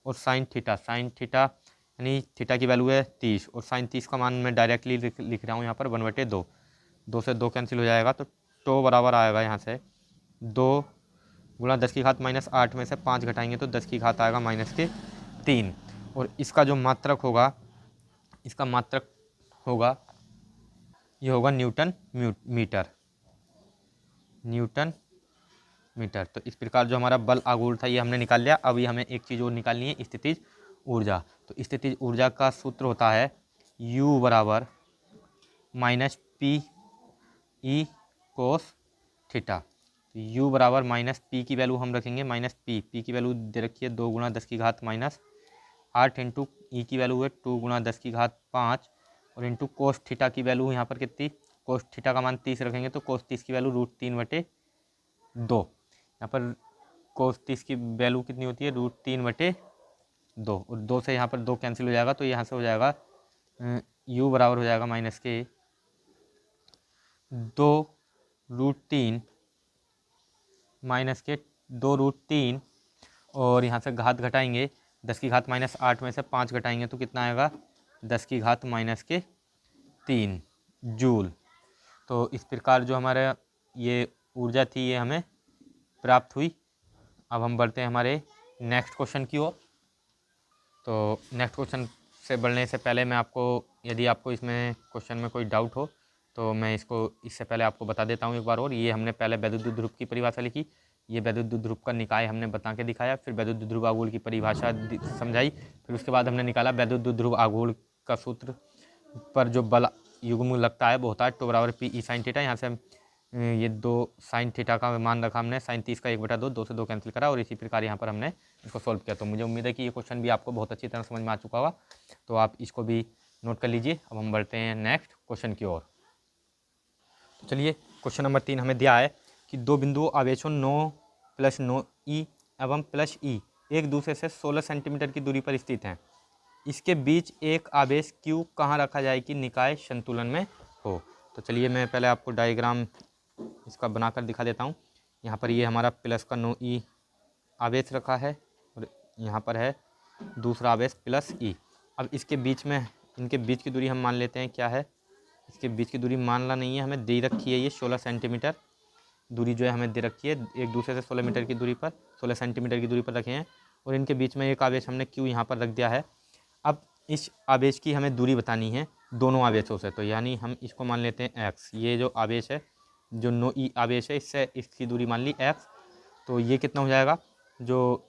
और साइन थीटा यानी थीटा की वैल्यू है 30 और साइन 30 का मान मैं डायरेक्टली लिख रहा हूँ यहाँ पर 1/2। 2 से 2 कैंसिल हो जाएगा। तो टो बराबर आएगा यहाँ से 2 गुणा 10 की घात -8 में से 5 घटाएंगे तो 10 की घात आएगा -3। और इसका जो मात्रक होगा, इसका मात्रक होगा, ये होगा न्यूटन मीटर। तो इस प्रकार जो हमारा बल आघूर्ण था ये हमने निकाल लिया। अभी हमें एक चीज़ और निकालनी है, स्थितिज ऊर्जा। तो स्थितिज ऊर्जा का सूत्र होता है U बराबर -P E कोस थीटा। तो U बराबर -P की वैल्यू हम रखेंगे -P की वैल्यू दे रखी है 2 गुणा 10 की घात -8 इंटू E की वैल्यू है 2 गुणा 10 की घात 5 और इंटू कोस थीटा की वैल्यू यहाँ पर कितनी, कोस थीटा का मान 30 रखेंगे तो कोस 30 की वैल्यू √3/2। यहाँ पर कोस 30 की वैल्यू कितनी होती है, √3/2 और 2 से यहाँ पर 2 कैंसिल हो जाएगा। तो यहाँ से हो जाएगा U बराबर हो जाएगा -2√3 और यहाँ से घात घटाएंगे, 10 की घात -8 में से 5 घटाएंगे तो कितना आएगा, 10 की घात -3 जूल। तो इस प्रकार जो हमारा ये ऊर्जा थी ये हमें प्राप्त हुई। अब हम बढ़ते हैं हमारे नेक्स्ट क्वेश्चन की ओर। तो नेक्स्ट क्वेश्चन से बढ़ने से पहले मैं आपको, यदि आपको इसमें क्वेश्चन में कोई डाउट हो तो मैं इससे पहले आपको बता देता हूँ एक बार और। ये हमने पहले वैद्युत ध्रुव की परिभाषा लिखी, ये वैद्युत ध्रुव का निकाय हमने बता के दिखाया, फिर वैद्युत ध्रुव आघूर्ण की परिभाषा समझाई, फिर उसके बाद हमने निकाला वैद्युत ध्रुव आघूर्ण का सूत्र पर जो बल युग्म लगता है वो होता है टो बराबर P E साइन थीटा। यहाँ से हम ये 2 साइन थीटा का मान रखा हमने, साइन 30 का 1/2, 2 से 2 कैंसिल करा और इसी प्रकार यहाँ पर हमने इसको सॉल्व किया। तो मुझे उम्मीद है कि ये क्वेश्चन भी आपको बहुत अच्छी तरह समझ में आ चुका होगा, तो आप इसको भी नोट कर लीजिए। अब हम बढ़ते हैं नेक्स्ट क्वेश्चन की ओर। तो चलिए क्वेश्चन नंबर 3 हमें दिया है कि 2 बिंदु आवेशों 9 + 9 E एवं +E एक दूसरे से 16 सेंटीमीटर की दूरी पर स्थित हैं। इसके बीच एक आवेश Q कहाँ रखा जाए कि निकाय संतुलन में हो। तो चलिए मैं पहले आपको डायग्राम इसका बनाकर दिखा देता हूँ। यहाँ पर ये हमारा प्लस का 9E आवेश रखा है और यहाँ पर है दूसरा आवेश +E। अब इसके बीच में, इनके बीच की दूरी हम मान लेते हैं क्या है, इसके बीच की दूरी मानना नहीं है, हमें दे रखी है ये 16 सेंटीमीटर दूरी जो है हमें दे रखी है, एक दूसरे से 16 मीटर की दूरी पर, 16 सेंटीमीटर की दूरी पर रखे हैं और इनके बीच में एक आवेश हमने Q यहाँ पर रख दिया है। अब इस आवेश की हमें दूरी बतानी है दोनों आवेशों से, तो यानी हम इसको मान लेते हैं x। ये जो आवेश है, जो 9E आवेश है, इससे इसकी दूरी मान ली x। तो ये कितना हो जाएगा, जो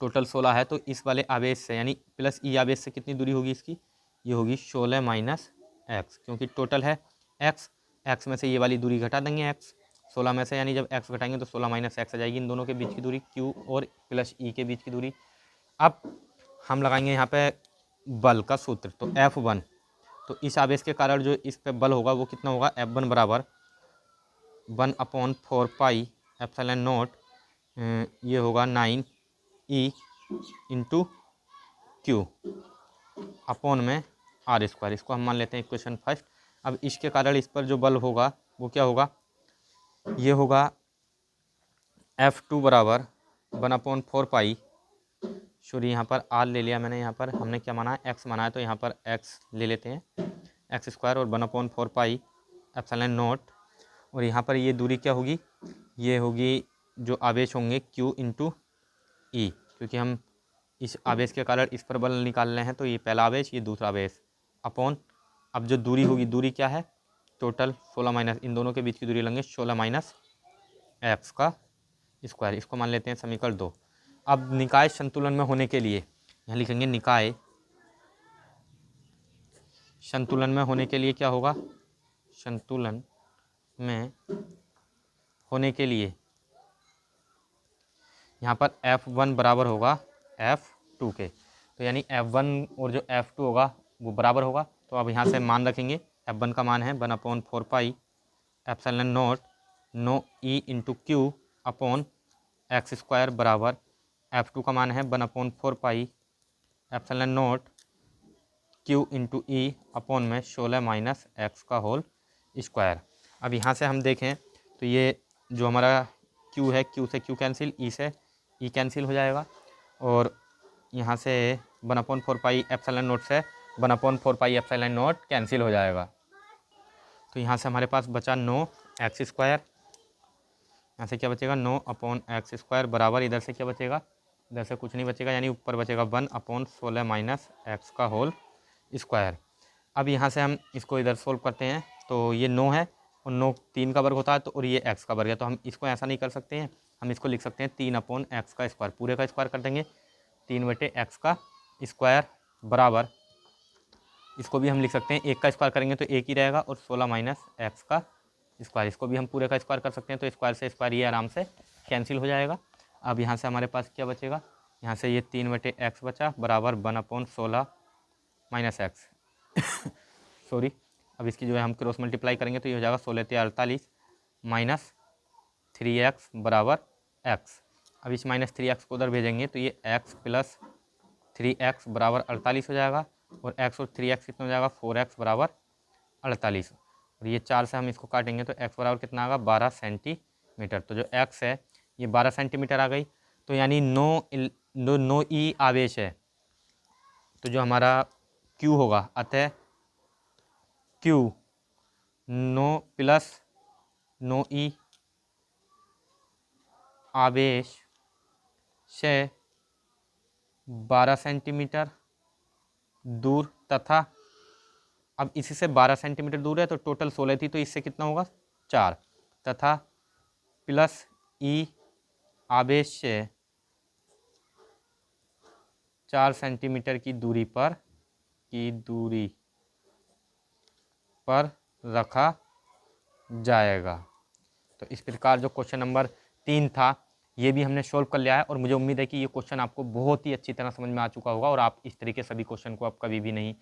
टोटल 16 है तो इस वाले आवेश से यानी +E आवेश से कितनी दूरी होगी इसकी, ये होगी 16 - x, क्योंकि टोटल है x में से ये वाली दूरी घटा देंगे x 16 में से, यानी जब x घटाएंगे तो 16 - x आ जाएगी। इन दोनों के बीच की दूरी Q और +E के बीच की दूरी। अब हम लगाएंगे यहाँ पे बल का सूत्र, तो F1। तो इस आवेश के कारण जो इस पे बल होगा वो कितना होगा, F1 बराबर 1/4 पाई एप्सिलॉन नॉट, ये होगा 9E इंटू Q अपॉन में R²। इसको हम मान लेते हैं इक्वेशन फर्स्ट। अब इसके कारण इस पर जो बल होगा वो क्या होगा, ये होगा F2 बराबर 1/4 पाई, सॉरी यहाँ पर R ले लिया मैंने, यहाँ पर हमने क्या माना है, x माना है, तो यहाँ पर x ले लेते हैं x² और 1/4 पाई एप्सिलॉन नॉट, और यहाँ पर ये दूरी क्या होगी, ये होगी जो आवेश होंगे Q इंटू ई, क्योंकि हम इस आवेश के कारण इस पर बल निकाल रहे हैं, तो ये पहला आवेश, ये दूसरा आवेश, अपॉन, अब जो दूरी होगी, दूरी क्या है, टोटल 16 माइनस, इन दोनों के बीच की दूरी लेंगे 16 माइनस एक्स का स्क्वायर, इसको मान लेते हैं समीकरण 2। अब निकाय संतुलन में होने के लिए यहाँ लिखेंगे निकाय संतुलन में होने के लिए क्या होगा, संतुलन में होने के लिए यहाँ पर F1 बराबर होगा F2 के, तो यानी F1 और जो F2 होगा वो बराबर होगा। तो अब यहाँ से मान रखेंगे, F1 का मान है 1/4 pi epsilon not know E into Q upon x square बराबर F2 का मान है 1/4 pi epsilon naught Q into ई अपॉन में 16 माइनस एक्स का होल स्क्वायर। अब यहाँ से हम देखें तो ये जो हमारा Q है, Q से Q कैंसिल, E से E कैंसिल हो जाएगा, और यहाँ से 1/4 पाई एप्सिलॉन नॉट से 1/4 पाई एप्सिलॉन नॉट कैंसिल हो जाएगा। तो यहाँ से हमारे पास बचा 9 एक्स स्क्वायर, यहाँ से क्या बचेगा 9 अपॉन एक्स स्क्वायर बराबर, इधर से क्या बचेगा, इधर से कुछ नहीं बचेगा, यानी ऊपर बचेगा 1/16 माइनस एक्स का होल स्क्वायर। अब यहाँ से हम इसको इधर सोल्व करते हैं, तो ये 9 है और 9 3 का वर्ग होता है, तो और ये x का वर्ग है, तो हम इसको ऐसा नहीं कर सकते हैं, हम इसको लिख सकते हैं 3/x का स्क्वायर, पूरे का स्क्वायर कर देंगे 3/x का स्क्वायर बराबर, इसको भी हम लिख सकते हैं 1 का स्क्वायर करेंगे तो 1 ही रहेगा, और 16 माइनस एक्स का स्क्वायर, इसको भी हम पूरे का स्क्वायर कर सकते हैं, तो स्क्वायर से स्क्वायर ये आराम से कैंसिल हो जाएगा। अब यहाँ से हमारे पास क्या बचेगा, यहाँ से ये 3/x बचा बराबर 1/16 माइनस एक्स सॉरी, अब इसकी जो है हम क्रॉस मल्टीप्लाई करेंगे तो ये हो जाएगा 16 × 48 माइनस 3x बराबर x। अब इस माइनस 3x को उधर भेजेंगे तो ये x प्लस 3x बराबर 48 हो जाएगा, और x और 3x कितना हो जाएगा 4x बराबर 48, और ये 4 से हम इसको काटेंगे तो x बराबर कितना आएगा 12 सेंटीमीटर। तो जो x है ये 12 सेंटीमीटर आ गई, तो यानी 9 ई आवेश है, तो जो हमारा Q होगा, अतः Q 9 प्लस 9 ई आवेश से 12 सेंटीमीटर दूर, तथा अब इसी से 12 सेंटीमीटर दूर है, तो टोटल 16 थी, तो इससे कितना होगा 4, तथा प्लस ई आवेश से 4 सेंटीमीटर की दूरी पर रखा जाएगा। तो इस प्रकार जो क्वेश्चन नंबर 3 था ये भी हमने सोल्व कर लिया है, और मुझे उम्मीद है कि ये क्वेश्चन आपको बहुत ही अच्छी तरह समझ में आ चुका होगा, और आप इस तरीके सभी क्वेश्चन को आप कभी भी नहीं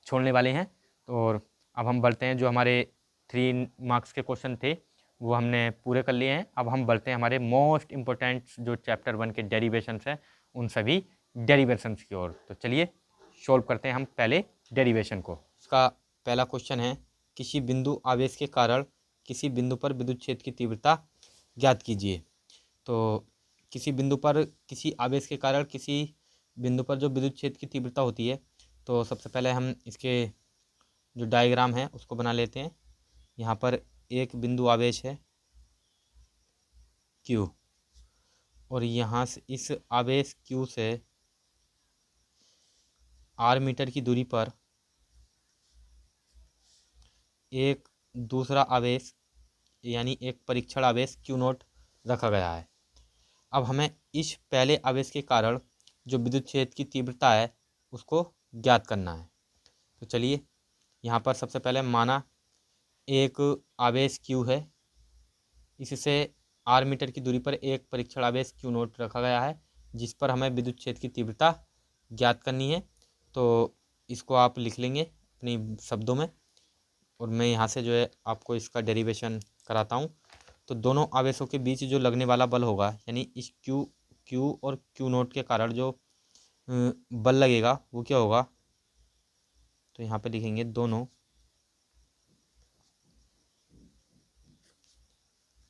छोड़ने वाले हैं। तो और अब हम बढ़ते हैं, जो हमारे 3 मार्क्स के क्वेश्चन थे वो हमने पूरे कर लिए हैं। अब हम बढ़ते हैं हमारे मोस्ट इम्पोर्टेंट जो चैप्टर 1 के डेरिवेशंस हैं उन सभी डेरिवेशंस की ओर। तो चलिए सोल्व करते हैं हम पहले डेरिवेशन को। इसका पहला क्वेश्चन है, किसी बिंदु आवेश के कारण किसी बिंदु पर विद्युत क्षेत्र की तीव्रता ज्ञात कीजिए। तो किसी बिंदु पर किसी आवेश के कारण किसी बिंदु पर जो विद्युत क्षेत्र की तीव्रता होती है, तो सबसे पहले हम इसके जो डायग्राम है उसको बना लेते हैं। यहाँ पर एक बिंदु आवेश है Q, और यहाँ से इस आवेश Q से R मीटर की दूरी पर एक दूसरा आवेश यानी एक परीक्षण आवेश Q0 रखा गया है। अब हमें इस पहले आवेश के कारण जो विद्युत क्षेत्र की तीव्रता है उसको ज्ञात करना है। तो चलिए यहाँ पर सबसे पहले माना एक आवेश Q है, इससे R मीटर की दूरी पर एक परीक्षण आवेश Q0 रखा गया है, जिस पर हमें विद्युत क्षेत्र की तीव्रता ज्ञात करनी है। तो इसको आप लिख लेंगे अपनी शब्दों में, और मैं यहाँ से जो है आपको इसका डेरिवेशन कराता हूँ। तो दोनों आवेशों के बीच जो लगने वाला बल होगा, यानी इस Q और Q0 के कारण जो बल लगेगा वो क्या होगा, तो यहाँ पे लिखेंगे दोनों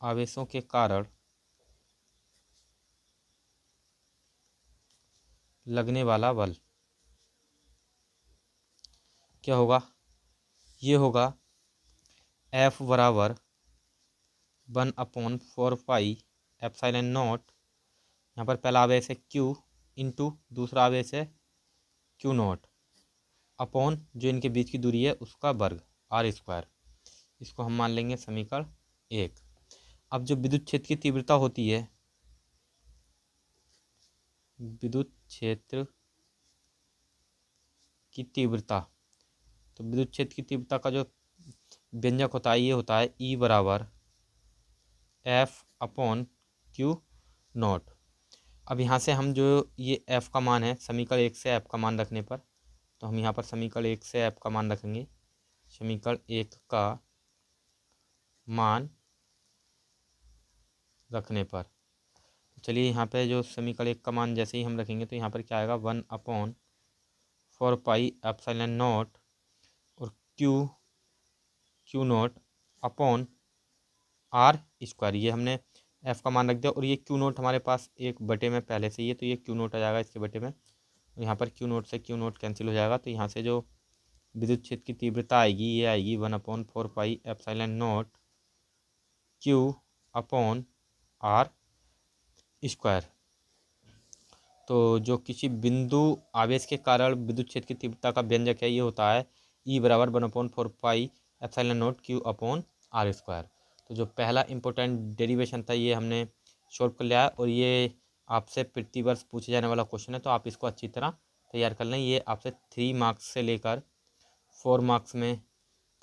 आवेशों के कारण लगने वाला बल क्या होगा, ये होगा एफ बराबर 1/4 पाई एप्सिलॉन नॉट, यहाँ पर पहला आवेश है क्यू इंटू दूसरा आवेश है क्यू नॉट अपॉन जो इनके बीच की दूरी है उसका वर्ग आर स्क्वायर। इसको हम मान लेंगे समीकरण 1। अब जो विद्युत क्षेत्र की तीव्रता होती है, विद्युत क्षेत्र की तीव्रता, तो विद्युत क्षेत्र की तीव्रता का जो व्यंजक होता है ये होता है ई बराबर एफ अपॉन क्यू नॉट। अब यहाँ से हम जो ये एफ का मान है समीकरण 1 से एफ का मान रखने पर, तो हम यहाँ पर समीकरण 1 से एफ का मान रखेंगे। समीकरण 1 का मान रखने पर चलिए यहाँ पे जो समीकरण 1 का मान जैसे ही हम रखेंगे तो यहाँ पर क्या आएगा 1/4 पाई एप्सिलॉन नॉट और Q naught upon R square. ये हमने एफ का मान रख दिया और ये क्यू नोट हमारे पास एक बटे में पहले से ही है, तो ये क्यू नोट आ जाएगा इसके बटे में। यहाँ पर क्यू नोट से क्यू नोट कैंसिल हो जाएगा, तो यहाँ से जो विद्युत क्षेत्र की तीव्रता आएगी ये आएगी 1/4 pi epsilon naught Q upon R square. तो जो किसी बिंदु आवेश के कारण विद्युत क्षेत्र की तीव्रता का व्यंजक है ये होता है ई बराबर 1/4 pi epsilon naught Q upon R square. तो जो पहला इंपॉर्टेंट डेरिवेशन था ये हमने सॉल्व कर लिया है और ये आपसे प्रतिवर्ष पूछे जाने वाला क्वेश्चन है, तो आप इसको अच्छी तरह तैयार कर लें। ये आपसे 3 मार्क्स से लेकर 4 मार्क्स में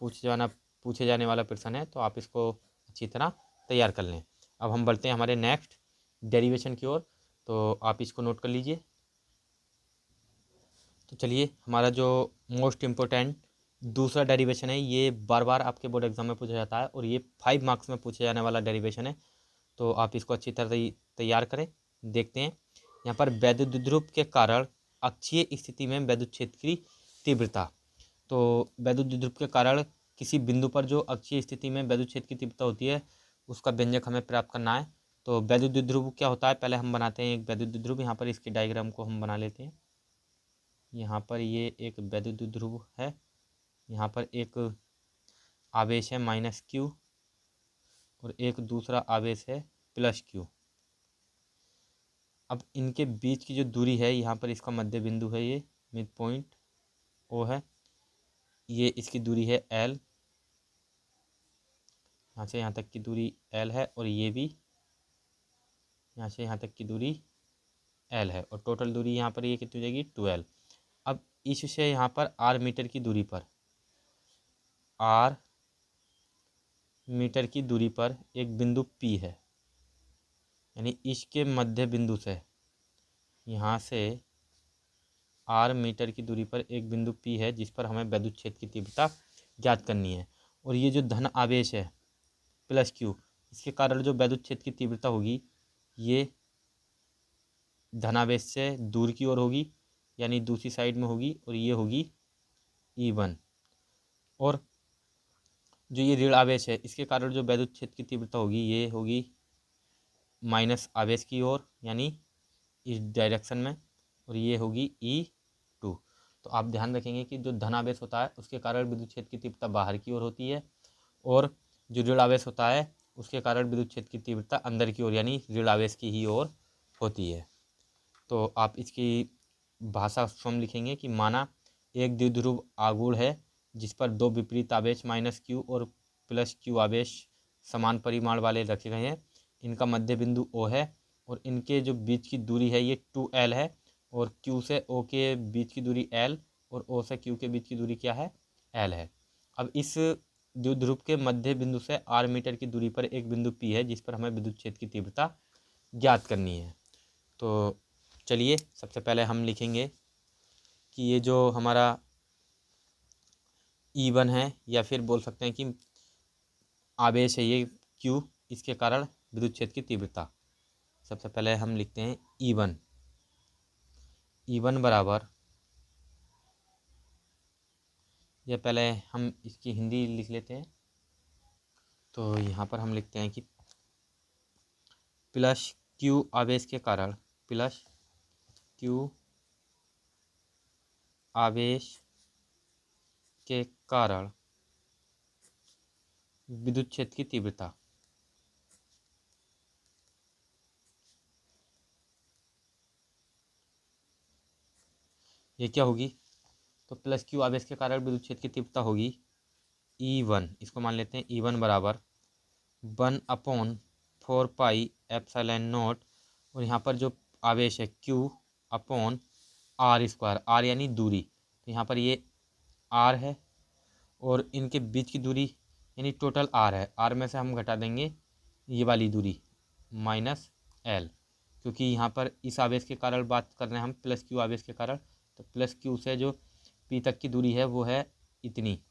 पूछे जाने वाला प्रश्न है, तो आप इसको अच्छी तरह तैयार कर लें। अब हम बढ़ते हैं हमारे नेक्स्ट डेरिवेशन की ओर, तो आप इसको नोट कर लीजिए। तो चलिए हमारा जो मोस्ट इम्पोर्टेंट दूसरा डेरिवेशन है ये बार बार आपके बोर्ड एग्जाम में पूछा जाता है और ये 5 मार्क्स में पूछे जाने वाला डेरिवेशन है, तो आप इसको अच्छी तरह तैयार करें। देखते हैं यहाँ पर वैद्युत द्विध्रुव के कारण अक्षीय स्थिति में विद्युत क्षेत्र की तीव्रता। तो वैद्युत द्विध्रुव के कारण किसी बिंदु पर जो अक्षीय स्थिति में विद्युत क्षेत्र की तीव्रता होती है उसका व्यंजक हमें प्राप्त करना है। तो वैद्युत द्विध्रुव क्या होता है, पहले हम बनाते हैं एक वैद्युत द्विध्रुव। यहाँ पर इसके डायग्राम को हम बना लेते हैं। यहाँ पर ये एक वैद्युत द्विध्रुव है, यहाँ पर एक आवेश है -q और एक दूसरा आवेश है +q। अब इनके बीच की जो दूरी है यहाँ पर इसका मध्य बिंदु है, ये मिड पॉइंट ओ है, ये इसकी दूरी है l, यहाँ से यहाँ तक की दूरी l है और ये भी यहाँ से यहाँ तक की दूरी l है और टोटल दूरी यहाँ पर ये कितनी हो जाएगी 12। अब इससे यहाँ पर r मीटर की दूरी पर एक बिंदु P है, यानी इसके मध्य बिंदु से यहाँ से r मीटर की दूरी पर एक बिंदु P है जिस पर हमें विद्युत क्षेत्र की तीव्रता ज्ञात करनी है। और ये जो धन आवेश है +q, इसके कारण जो विद्युत क्षेत्र की तीव्रता होगी ये धनावेश से दूर की ओर होगी, यानी दूसरी साइड में होगी और ये होगी E1। और जो ये ऋण आवेश है इसके कारण जो विद्युत क्षेत्र की तीव्रता होगी ये होगी माइनस आवेश की ओर, यानी इस डायरेक्शन में, और ये होगी E2। तो आप ध्यान रखेंगे कि जो धन आवेश होता है उसके कारण विद्युत क्षेत्र की तीव्रता बाहर की ओर होती है और जो ऋण आवेश होता है उसके कारण विद्युत क्षेत्र की तीव्रता अंदर की ओर यानी ऋण आवेश की ही ओर होती है। तो आप इसकी भाषा स्वयं लिखेंगे कि माना एक द्विध्रुव आघूर्ण है जिस पर दो विपरीत आवेश -q और +q आवेश समान परिमाण वाले रखे गए हैं। इनका मध्य बिंदु O है और इनके जो बीच की दूरी है ये 2l है और q से O के बीच की दूरी l और O से q के बीच की दूरी क्या है, l है। अब इस द्विध्रुव के मध्य बिंदु से r मीटर की दूरी पर एक बिंदु P है जिस पर हमें विद्युत क्षेत्र की तीव्रता ज्ञात करनी है। तो चलिए सबसे पहले हम लिखेंगे कि ये जो हमारा E1 है या फिर बोल सकते हैं कि आवेश है ये Q, इसके कारण विद्युत क्षेत्र की तीव्रता। सबसे पहले हम लिखते हैं E1 बराबर, या पहले हम इसकी हिंदी लिख लेते हैं। तो यहाँ पर हम लिखते हैं कि +q आवेश के कारण, +q आवेश के कारण विद्युत क्षेत्र की तीव्रता। ये क्या होगी, तो प्लस क्यू आवेश के कारण विद्युत क्षेत्र की तीव्रता होगी E1, इसको मान लेते हैं E1 बराबर 1/4 पाई एप्सिलॉन नॉट, और यहाँ पर जो आवेश है Q upon R square, R यानी दूरी, तो यहाँ पर ये आर है और इनके बीच की दूरी यानी टोटल आर है, आर में से हम घटा देंगे ये वाली दूरी माइनस एल, क्योंकि यहाँ पर इस आवेश के कारण बात कर रहे हैं हम प्लस क्यू आवेश के कारण, तो प्लस क्यू से जो पी तक की दूरी है वो है इतनी,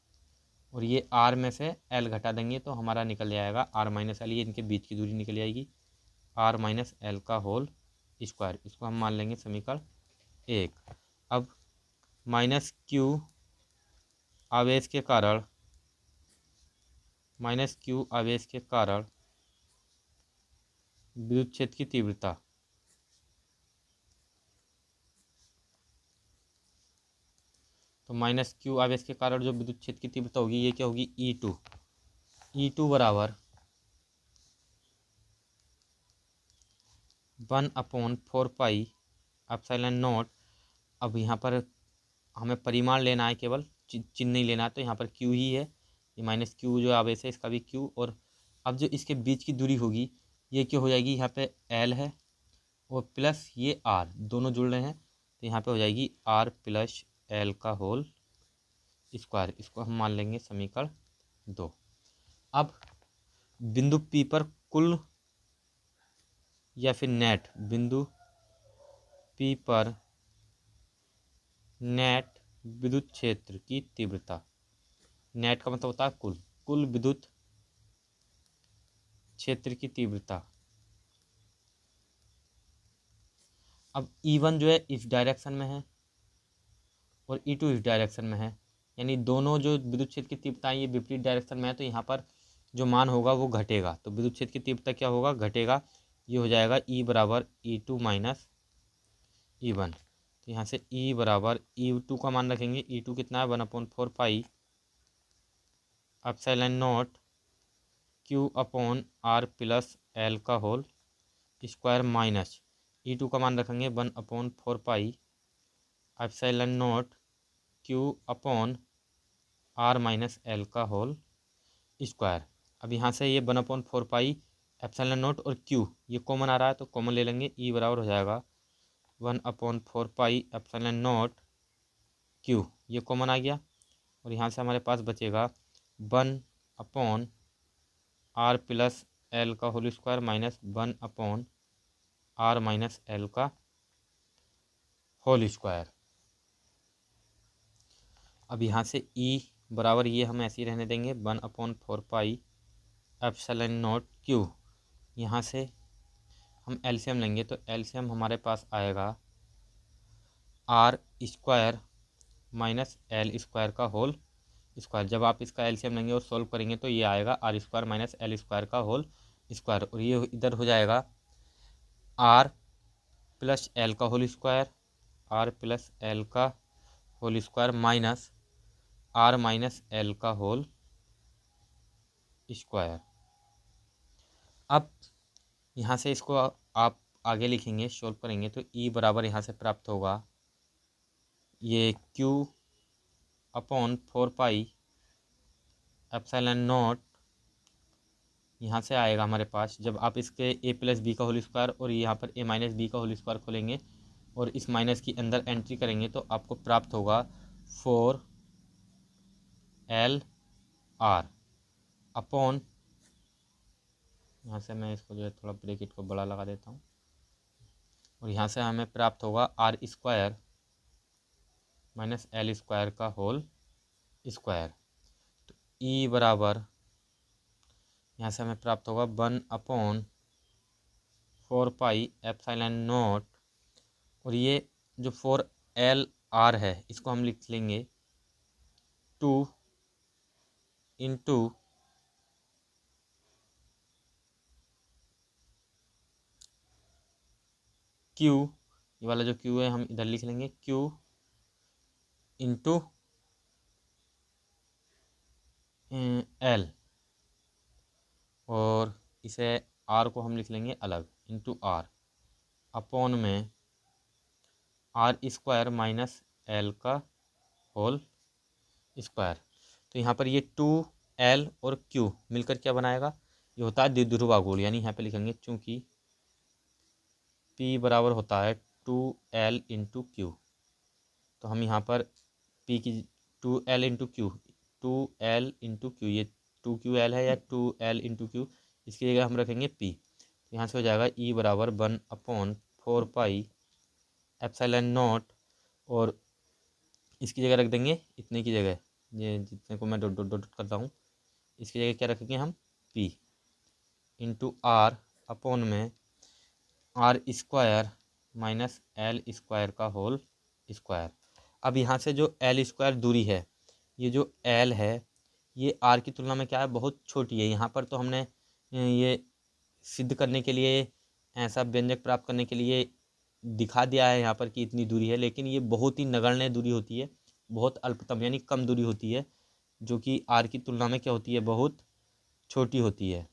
और ये आर में से एल घटा देंगे तो हमारा निकल जाएगा आर माइनस एल, ये इनके बीच की दूरी निकल जाएगी आर माइनस एल का होल स्क्वायर, इसको हम मान लेंगे समीकरण 1। अब माइनस क्यू आवेश के कारण विद्युत क्षेत्र की तीव्रता, तो माइनस क्यू आवेश के कारण जो विद्युत क्षेत्र की तीव्रता होगी ये क्या होगी E2 बराबर 1/4 पाई एप्सिलॉन नॉट। अब यहाँ पर हमें परिमाण लेना है, केवल चिन्ह नहीं लेना है, तो यहाँ पर क्यू ही है, ये माइनस क्यू जो आवेश है इसका भी क्यू, और अब जो इसके बीच की दूरी होगी ये क्या हो जाएगी, यहाँ पे एल है और प्लस ये आर दोनों जुड़ रहे हैं, तो यहाँ पे हो जाएगी आर प्लस एल का होल स्क्वायर, इसको हम मान लेंगे समीकरण 2। अब बिंदु पी पर कुल या फिर नेट, बिंदु पी पर नेट विद्युत क्षेत्र की तीव्रता, नेट का मतलब होता है कुल विद्युत क्षेत्र की तीव्रता। अब E1 जो है इस डायरेक्शन में है और E2 इस डायरेक्शन में है, यानी दोनों जो विद्युत क्षेत्र की तीव्रता ये विपरीत डायरेक्शन में है, तो यहाँ पर जो मान होगा वो घटेगा, तो विद्युत क्षेत्र की तीव्रता क्या होगा, घटेगा, ये हो जाएगा E बराबर E2 माइनस E1, तो यहाँ से E बराबर E2 का मान रखेंगे, E2 कितना है 1/4 pi epsilon naught Q upon R plus L का होल स्क्वायर माइनस E2 का मान रखेंगे 1/4 pi epsilon naught Q upon R minus L का होल स्क्वायर। अब यहाँ से ये 1/4 पाई एप्सिलॉन नॉट और Q ये कॉमन आ रहा है तो कॉमन ले लेंगे, E बराबर हो जाएगा 1/4 पाई एप्सिलॉन नॉट Q, ये कॉमन आ गया, और यहाँ से हमारे पास बचेगा 1/r प्लस एल का whole square minus 1/r minus L का होल स्क्वायर। अब यहाँ से E बराबर ये हम ऐसे ही रहने देंगे 1/4 पाई एप्सिलॉन नॉट Q, यहाँ से हम एलसीएम लेंगे तो एलसीएम हमारे पास आएगा R square minus L square का होल स्क्वायर। जब आप इसका एलसीएम लेंगे और सॉल्व करेंगे तो ये आएगा R square minus L square का होल स्क्वायर, और ये इधर हो जाएगा आर प्लस एल का whole square, R plus L का whole square minus R minus L का होल स्क्वायर। अब यहाँ से इसको आप आगे लिखेंगे, सॉल्व करेंगे तो E बराबर यहाँ से प्राप्त होगा ये Q upon 4 pi epsilon not, यहाँ से आएगा हमारे पास, जब आप इसके a प्लस बी का होल स्क्वायर और यहाँ पर a माइनस बी का होल स्क्वायर खोलेंगे और इस माइनस की अंदर एंट्री करेंगे तो आपको प्राप्त होगा 4LR अपॉन, यहाँ से मैं इसको जो है थोड़ा ब्रैकेट को बड़ा लगा देता हूँ, और यहाँ से हमें प्राप्त होगा R square minus L square का होल स्क्वायर। तो E बराबर यहाँ से हमें प्राप्त होगा 1/4 पाई एप्सिलॉन नॉट, और ये जो 4LR है इसको हम लिख लेंगे 2 इंटू Q, ये वाला जो Q है हम इधर लिख लेंगे Q इंटू L, और इसे आर को हम लिख लेंगे अलग, इंटू आर अपॉन में आर स्क्वायर माइनस एल का होल स्क्वायर। तो यहाँ पर ये 2L और Q मिलकर क्या बनाएगा, ये होता है द्विध्रुव आघूर्ण, यानी यहाँ पे लिखेंगे चूंकि P बराबर होता है 2L इंटू क्यू, तो हम यहाँ पर P की 2L into Q, 2L into Q, ये 2QL है या 2L इंटू क्यू, इसकी जगह हम रखेंगे P। तो यहाँ से हो जाएगा E बराबर 1/4 पाई एप्सिलॉन नॉट, और इसकी जगह रख देंगे इतने की जगह, ये जितने को मैं डॉट डॉट डॉट करता हूँ, इसकी जगह क्या रखेंगे हम P इंटू आर अपॉन में R square minus L square का होल स्क्वायर। अब यहाँ से जो एल स्क्वायर दूरी है, ये जो एल है ये आर की तुलना में क्या है, बहुत छोटी है। यहाँ पर तो हमने ये सिद्ध करने के लिए, ऐसा व्यंजक प्राप्त करने के लिए दिखा दिया है यहाँ पर कि इतनी दूरी है, लेकिन ये बहुत ही नगण्य दूरी होती है, बहुत अल्पतम यानी कम दूरी होती है, जो कि आर की तुलना में क्या होती है, बहुत छोटी होती है।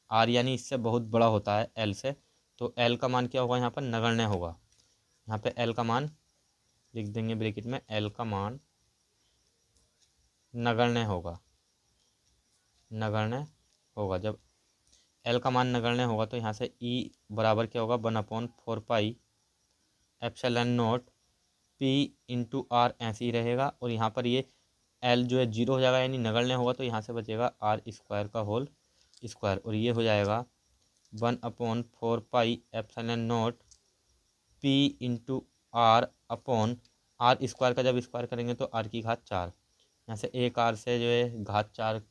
आर यानी इससे बहुत बड़ा होता है एल से, तो एल का मान क्या होगा, यहाँ पर नगण्य होगा। यहाँ पे एल का मान लिख देंगे ब्रैकेट में, एल का मान नगण्य होगा, नगण्य होगा। जब एल का मान नगण्य होगा तो यहाँ से ई बराबर क्या होगा, 1/4 pi epsilon naught P into R ऐसे ही रहेगा, और यहाँ पर ये एल जो है जीरो हो जाएगा यानी नगण्य होगा, तो यहाँ से बचेगा आर स्क्वायर का होल स्क्वायर, और ये हो जाएगा 1/4 pi epsilon naught P into R upon R square का जब स्क्वायर करेंगे तो आर की घात 4, यहाँ से एक आर से जो है घात 4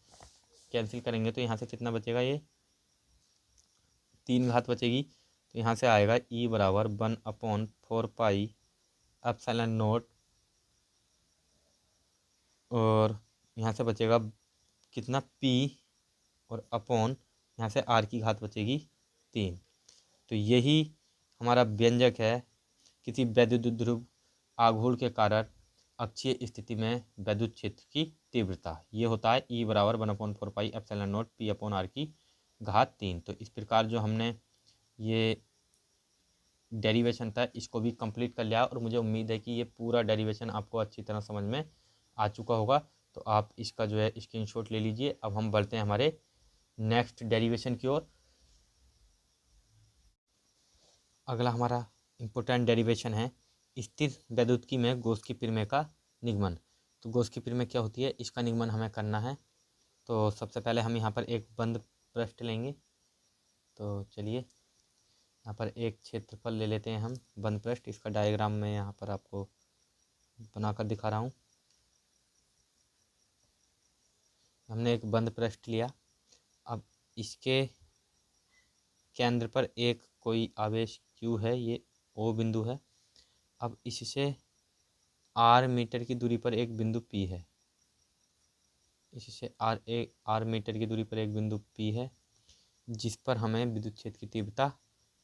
कैंसिल करेंगे तो यहाँ से कितना बचेगा, ये 3 घात बचेगी। तो यहाँ से आएगा ई बराबर 1/4 पाई एप्सिलॉन नॉट, और यहाँ से बचेगा कितना पी, और अपॉन यहाँ से आर की घात बचेगी 3। तो यही हमारा व्यंजक है किसी वैद्युत ध्रुव आघूर्ण के कारण अक्षीय स्थिति में वैद्युत क्षेत्र की तीव्रता। ये होता है ई बराबर 1/4 pi epsilon naught P upon R की घात 3। तो इस प्रकार जो हमने ये डेरिवेशन था इसको भी कंप्लीट कर लिया, और मुझे उम्मीद है कि ये पूरा डेरिवेशन आपको अच्छी तरह समझ में आ चुका होगा। तो आप इसका जो है स्क्रीनशॉट ले लीजिए। अब हम बढ़ते हैं हमारे नेक्स्ट डेरिवेशन की ओर। अगला हमारा इम्पोर्टेंट डेरिवेशन है स्थिर वैद्युतिकी में गोस्की प्रमेय का निगमन। तो गोस्की प्रमेय क्या होती है, इसका निगमन हमें करना है। तो सबसे पहले हम यहाँ पर एक बंद पृष्ठ लेंगे। तो चलिए यहाँ पर एक क्षेत्रफल ले लेते हैं हम बंद पृष्ठ। इसका डायग्राम मैं यहाँ पर आपको बनाकर दिखा रहा हूँ। हमने एक बंद पृष्ठ लिया। अब इसके केंद्र पर एक कोई आवेश Q है, ये O बिंदु है। अब इससे R मीटर की दूरी पर एक बिंदु P है। इससे R मीटर की दूरी पर एक बिंदु P है, जिस पर हमें विद्युत क्षेत्र की तीव्रता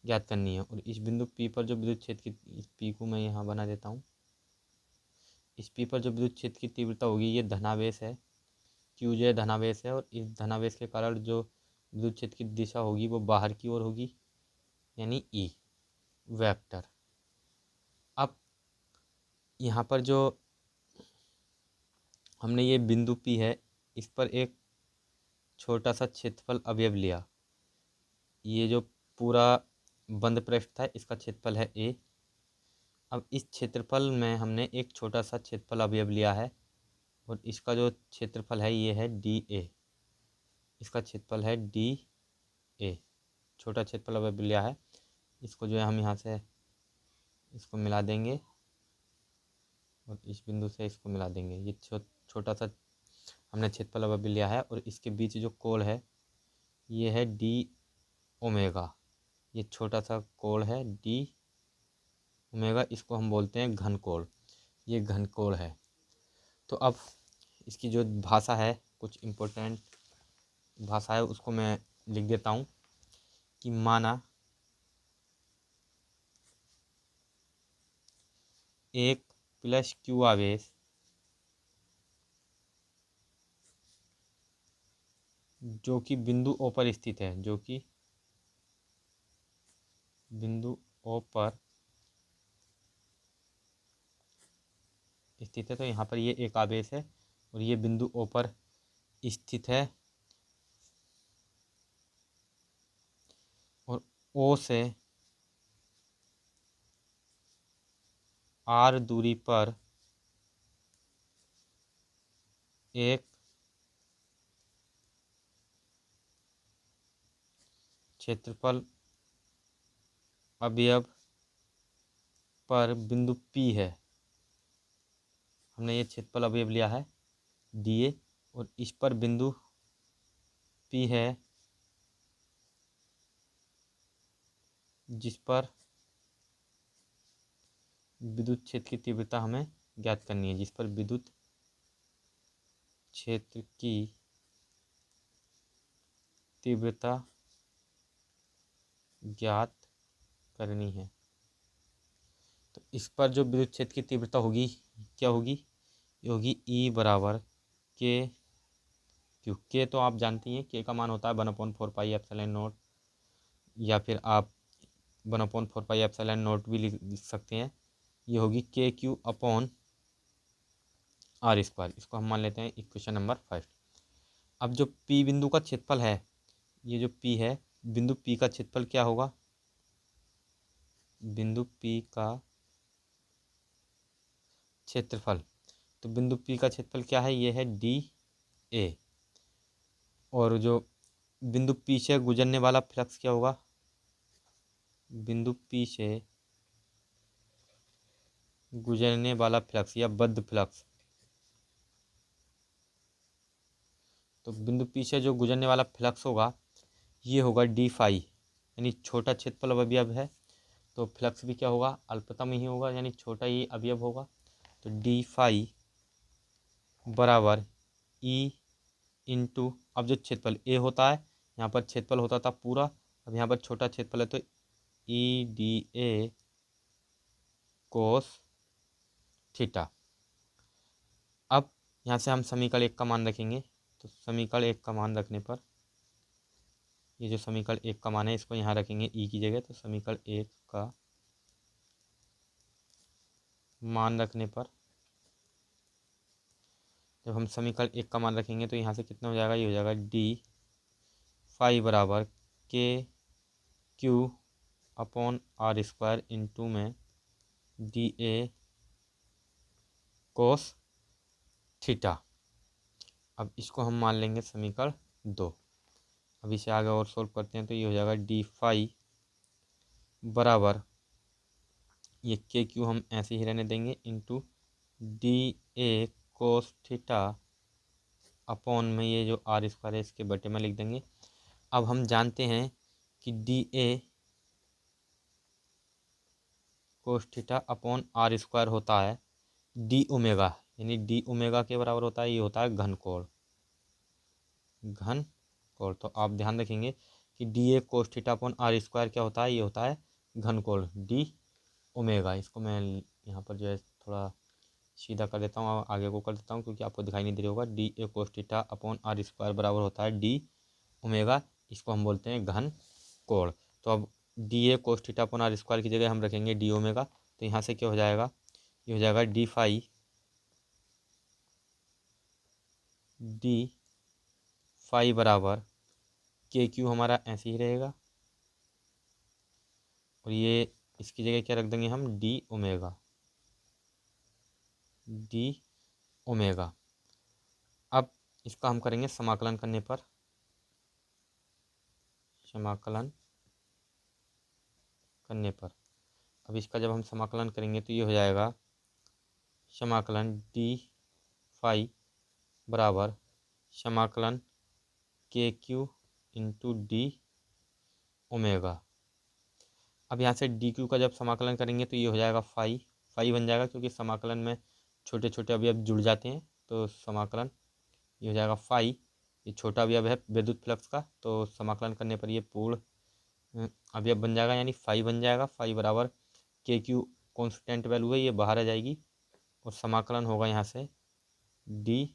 ज्ञात करनी है। और इस बिंदु P पर जो विद्युत क्षेत्र की, इस P को मैं यहाँ बना देता हूँ। इस P पर जो विद्युत क्षेत्र की तीव्रता होगी ये धनावेश है, Q जो है धनावेश है, और इस धनावेश के कारण जो विद्युत क्षेत्र की दिशा होगी वो बाहर की ओर होगी, यानी E वेक्टर। अब यहाँ पर जो हमने ये बिंदु P है, इस पर एक छोटा सा क्षेत्रफल अवयव लिया। ये जो पूरा बंद पृष्ठ था इसका क्षेत्रफल है A। अब इस क्षेत्रफल में हमने एक छोटा सा क्षेत्रफल अवयव लिया है, और इसका जो क्षेत्रफल है ये है DA। इसका क्षेत्रफल है DA, छोटा क्षेत्रफल अवयव लिया है। इसको जो है हम यहाँ से इसको मिला देंगे, और इस बिंदु से इसको मिला देंगे। ये छोटा सा हमने क्षेत्रफल अवयव लिया है, और इसके बीच जो कोण है ये है D ओमेगा। ये छोटा सा कोण है D ओमेगा, इसको हम बोलते हैं घन कोण। ये घन कोण है। तो अब इसकी जो भाषा है, कुछ इम्पोर्टेंट भाषा है, उसको मैं लिख देता हूँ कि माना एक प्लस Q आवेश जो कि बिंदु ओ पर स्थित है, जो कि बिंदु ओ पर स्थित है। तो यहाँ पर ये एक आवेश है और ये बिंदु ओ पर स्थित है और ओ से आर दूरी पर एक क्षेत्रफल अवयव पर बिंदु P है। हमने ये क्षेत्रफल अवयव लिया है DA और इस पर बिंदु P है जिस पर विद्युत क्षेत्र की तीव्रता हमें ज्ञात करनी है, जिस पर विद्युत क्षेत्र की तीव्रता ज्ञात करनी है। तो इस पर जो विद्युत क्षेत्र की तीव्रता होगी क्या होगी, ये होगी E बराबर के क्यू। के तो आप जानती हैं, के का मान होता है 1/4πε0, या फिर आप 1/4πε0 भी लिख सकते हैं। ये होगी के क्यू अपॉन आर स्क्वायर। इसको हम मान लेते हैं इक्वेशन नंबर 5। अब जो पी बिंदु का क्षेत्रफल है, ये जो पी है, बिंदु पी का क्षेत्रफल क्या होगा, बिंदु पी का क्षेत्रफल, तो बिंदु पी का क्षेत्रफल क्या है, ये है DA। और जो बिंदु पी से गुजरने वाला फ्लक्स क्या होगा, बिंदु पी से गुजरने वाला फ्लक्स या बद्ध फ्लक्स, तो बिंदु पी से जो गुजरने वाला फ्लक्स होगा ये होगा D∅, यानी छोटा क्षेत्रफल अवयव है तो फ्लक्स भी क्या होगा, अल्पतम ही होगा, यानी छोटा ही अवयव होगा। तो D∅ बराबर E इंटू, अब जो क्षेत्रफल A होता है, यहाँ पर क्षेत्रफल होता था पूरा, अब यहाँ पर छोटा क्षेत्रफल है तो EDA कोस थीटा। अब यहाँ से हम समीकरण 1 का मान रखेंगे, तो समीकरण 1 का मान रखने पर, ये जो समीकरण 1 का मान है इसको यहाँ रखेंगे E की जगह, तो समीकरण 1 का मान रखने पर, जब हम समीकरण 1 का मान रखेंगे तो यहाँ से कितना हो जाएगा, ये हो जाएगा D∅ बराबर KQ upon R square into में DA कोस थीटा। अब इसको हम मान लेंगे समीकरण 2। अब इसे आगे और सोल्व करते हैं तो ये हो जाएगा D∅ बराबर, ये KQ हम ऐसे ही रहने देंगे, into DA cos theta upon में ये जो आर स्क्वायर है इसके बटे में लिख देंगे। अब हम जानते हैं कि DA cos theta upon R square होता है D ओमेगा, यानी D ओमेगा के बराबर होता है, ये होता है घन कोण। तो आप ध्यान रखेंगे कि DA cos theta upon R square क्या होता है, ये होता है घन कोण D ओमेगा। इसको मैं यहाँ पर जो है थोड़ा सीधा कर देता हूँ, आगे को कर देता हूँ क्योंकि आपको दिखाई नहीं दे रहा होगा। DA cos theta upon R square बराबर होता है D ओमेगा, इसको हम बोलते हैं घन कोण। तो अब DA cos theta upon R square की जगह हम रखेंगे D ओमेगा, तो यहाँ से क्या हो जाएगा, ये हो जाएगा D∅ बराबर KQ हमारा ऐसे ही रहेगा और ये इसकी जगह क्या रख देंगे हम, D ओमेगा। अब इसका हम करेंगे समाकलन करने पर, अब इसका जब हम समाकलन करेंगे तो ये हो जाएगा समाकलन D∅ बराबर समाकलन KQ इंटू D ओमेगा। अब यहाँ से DQ का जब समाकलन करेंगे तो ये हो जाएगा फाई बन जाएगा, क्योंकि समाकलन में छोटे छोटे अवयव जुड़ जाते हैं, तो समाकलन ये हो जाएगा फाई, ये छोटा अवयव है विद्युत फ्लक्स का, तो समाकलन करने पर ये पूर्ण अवयव बन जाएगा, यानी फाई बन जाएगा। फाई बराबर KQ कॉन्स्टेंट वैल्यू है, ये बाहर आ जाएगी और समाकलन होगा यहाँ से D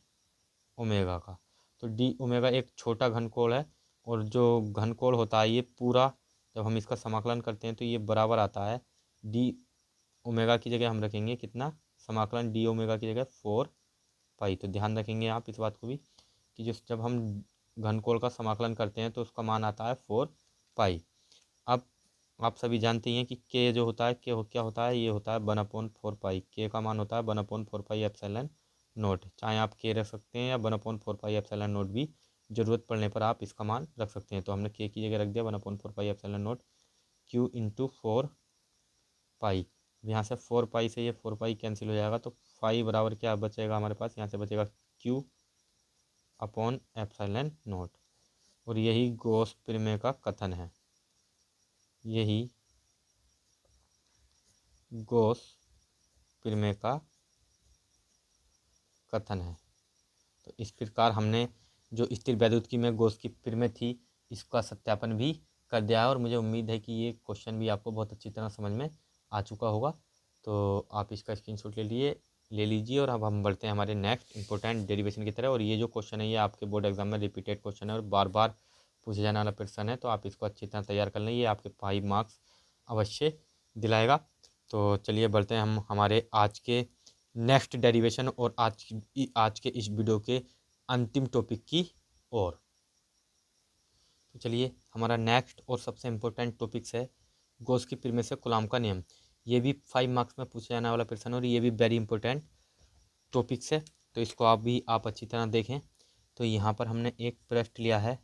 ओमेगा का। तो डी ओमेगा एक छोटा घनकोण है, और जो घनकोण होता है ये पूरा जब हम इसका समाकलन करते हैं तो ये बराबर आता है डी ओमेगा की जगह हम रखेंगे कितना, समाकलन डी ओमेगा की जगह 4 पाई। तो ध्यान रखेंगे आप इस बात को भी कि जब हम घनकोण का समाकलन करते हैं तो उसका मान आता है 4 पाई। अब आप सभी जानते हैं कि के जो होता है क्या होता है, ये होता है 1/4 पाई। के का मान होता है 1/4 पाई एप्सिलॉन नोट। चाहे आप के रख सकते हैं या 1/4 पाई एप्सिलॉन नोट भी, ज़रूरत पड़ने पर आप इसका मान रख सकते हैं। तो हमने के की जगह रख दिया 1/4 pi epsilon note Q into 4 पाई। यहाँ से 4 पाई से ये 4 पाई कैंसिल हो जाएगा, तो फाई बराबर क्या बचेगा हमारे पास, यहाँ से बचेगा क्यू अपॉन एप्सिलॉन नोट। और यही गॉस प्रमेय का कथन है, यही गॉस प्रमेय का कथन है। तो इस प्रकार हमने जो स्थिर वैद्युतिकी में गॉस की प्रमेय थी इसका सत्यापन भी कर दिया है, और मुझे उम्मीद है कि ये क्वेश्चन भी आपको बहुत अच्छी तरह समझ में आ चुका होगा। तो आप इसका स्क्रीनशॉट ले लीजिए, और अब हम बढ़ते हैं हमारे नेक्स्ट इंपॉर्टेंट डेरिवेशन की तरह। और ये जो क्वेश्चन है ये आपके बोर्ड एग्जाम में रिपीटेड क्वेश्चन है और बार बार पूछे जाने वाला प्रश्न है, तो आप इसको अच्छी तरह तैयार कर लें, ये आपके 5 मार्क्स अवश्य दिलाएगा। तो चलिए बढ़ते हैं हम हमारे आज के नेक्स्ट डेरिवेशन और आज के इस वीडियो के अंतिम टॉपिक की ओर। तो चलिए हमारा नेक्स्ट और सबसे इम्पोर्टेंट टॉपिक्स है गॉस की प्रमेय से कूलॉम का नियम। ये भी 5 मार्क्स में पूछा जाने वाला प्रश्न और ये भी वेरी इंपॉर्टेंट टॉपिक्स है, तो इसको आप अच्छी तरह देखें। तो यहाँ पर हमने एक पृष्ठ लिया है,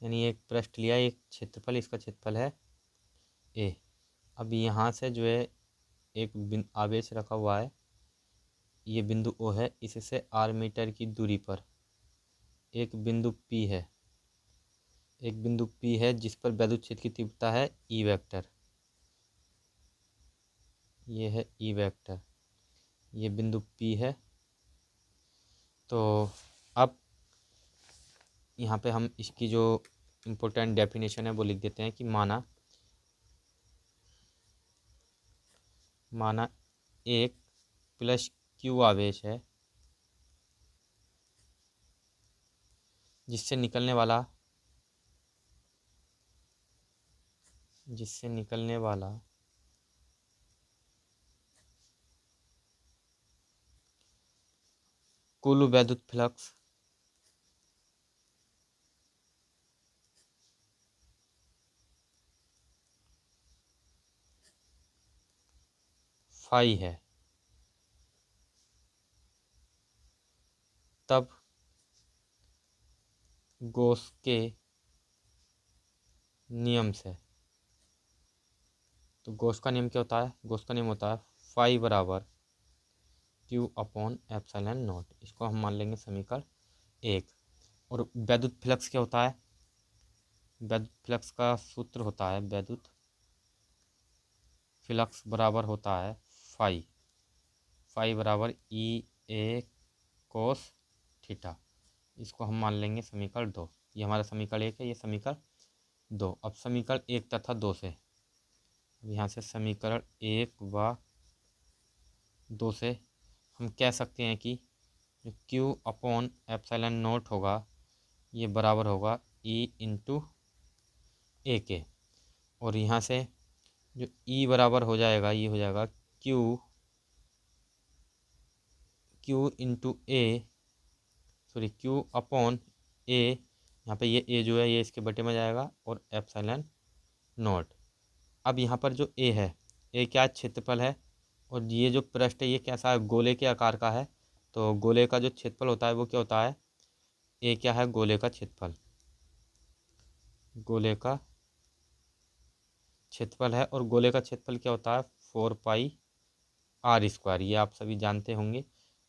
यानी एक पृष्ठ लिया, एक क्षेत्रफल, इसका क्षेत्रफल है ए। अब यहाँ से जो है एक आवेश रखा हुआ है, ये बिंदु ओ है, इससे आर मीटर की दूरी पर एक बिंदु पी है, एक बिंदु पी है जिस पर विद्युत क्षेत्र की तीव्रता है ई वेक्टर, ये है ई वेक्टर, ये बिंदु पी है। तो अब यहाँ पे हम इसकी जो इम्पोर्टेंट डेफिनेशन है वो लिख देते हैं कि माना एक प्लस क्यू आवेश है जिससे निकलने वाला कुल वैद्युत फ्लक्स फाई है, तब गॉस के नियम से, तो गॉस का नियम क्या होता है, गॉस का नियम होता है फाई बराबर क्यू अपॉन एप्सिलॉन नॉट। इसको हम मान लेंगे समीकरण 1। और वैद्युत फ्लक्स क्या होता है, वैद्युत फ्लक्स का सूत्र होता है, वैद्युत फ्लक्स बराबर होता है फाई बराबर ई ए कोस थीटा। इसको हम मान लेंगे समीकरण 2। ये हमारा समीकरण 1 है, ये समीकरण 2। अब समीकरण 1 तथा 2 से, यहाँ से समीकरण 1 व 2 से हम कह सकते हैं कि जो क्यू अपॉन एप्सिलॉन नॉट होगा ये बराबर होगा ई इंटू ए के। और यहाँ से जो ई बराबर हो जाएगा, ये हो जाएगा क्यू इंटू ए, सॉरी क्यू अपॉन ए, यहाँ पे ये ए जो है ये इसके बटे में जाएगा, और एप्सिलॉन नॉट। अब यहाँ पर जो ए है, ए क्या क्षेत्रफल है, और ये जो पृष्ठ है ये कैसा है, गोले के आकार का है। तो गोले का जो क्षेत्रफल होता है वो क्या होता है, ए क्या है, गोले का क्षेत्रफल, गोले का क्षेत्रफल है। और गोले का क्षेत्रफल क्या होता है, 4 पाई r²। ये आप सभी जानते होंगे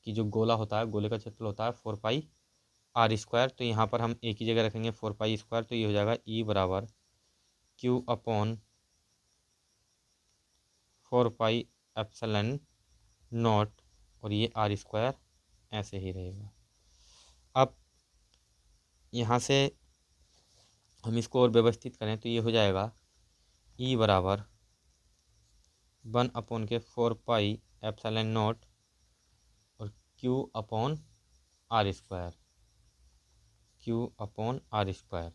कि जो गोला होता है, गोले का क्षेत्रफल होता है 4 पाई r²। तो यहाँ पर हम एक ही जगह रखेंगे 4 पाई², तो ये हो जाएगा ई बराबर क्यू अपॉन 4 पाई एप्सिलॉन नॉट, और ये r² ऐसे ही रहेगा। अब यहाँ से हम इसको और व्यवस्थित करें तो ये हो जाएगा ई बराबर 1/4 पाई एप्सिलॉन नॉट और Q upon r²। Q upon R square.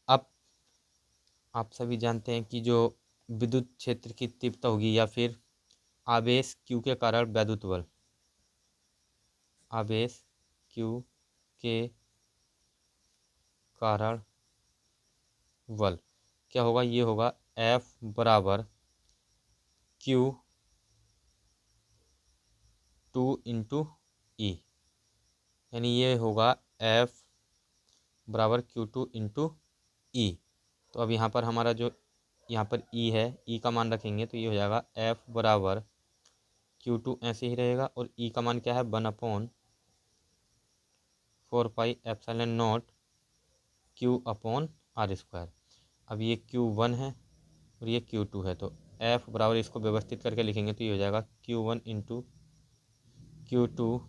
अब आप सभी जानते हैं कि जो विद्युत क्षेत्र की तीव्रता होगी या फिर आवेश क्यू के कारण वैद्युत बल, आवेश क्यू के कारण बल क्या होगा, ये होगा F बराबर Q 2 इंटू ई, यानी ये होगा F बराबर Q2 इंटू ई। तो अब यहाँ पर हमारा जो यहाँ पर ई है, ई का मान रखेंगे तो ये हो जाएगा F बराबर Q2 ऐसे ही रहेगा, और ई का मान क्या है 1/4 pi epsilon naught Q upon R square. अब ये Q1 है और ये Q2 है, तो F बराबर इसको व्यवस्थित करके लिखेंगे तो ये हो जाएगा Q1 इंटू Q2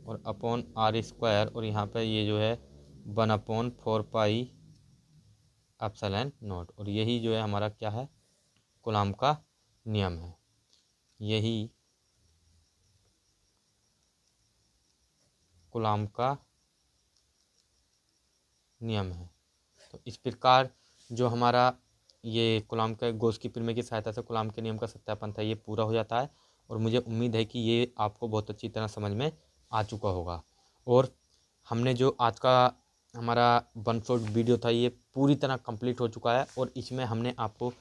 और अपॉन आर स्क्वायर, और यहाँ पर ये जो है 1/4 पाई एप्सिलॉन नॉट, और यही जो है हमारा क्या है कूलॉम का नियम है, यही कूलॉम का नियम है। तो इस प्रकार जो हमारा ये कूलॉम के गॉस की प्रमेय की सहायता से कूलॉम के नियम का सत्यापन था, ये पूरा हो जाता है, और मुझे उम्मीद है कि ये आपको बहुत अच्छी तरह समझ में आ चुका होगा। और हमने जो आज का हमारा वन शॉट वीडियो था ये पूरी तरह कंप्लीट हो चुका है, और इसमें हमने आपको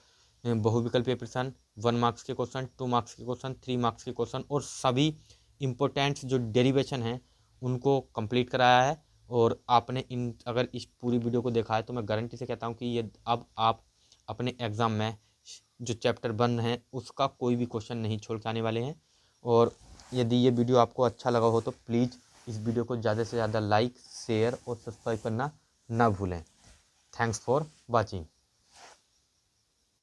बहुविकल्पीय प्रश्न, 1 मार्क्स के क्वेश्चन, 2 मार्क्स के क्वेश्चन, 3 मार्क्स के क्वेश्चन और सभी इम्पोर्टेंट्स जो डेरिवेशन हैं उनको कंप्लीट कराया है। और आपने इन अगर इस पूरी वीडियो को देखा है तो मैं गारंटी से कहता हूँ कि ये अब आप अपने एग्ज़ाम में जो चैप्टर 1 है उसका कोई भी क्वेश्चन नहीं छोड़ के आने वाले हैं। और यदि ये वीडियो आपको अच्छा लगा हो तो प्लीज़ इस वीडियो को ज़्यादा से ज़्यादा लाइक, शेयर और सब्सक्राइब करना ना भूलें। Thanks for watching.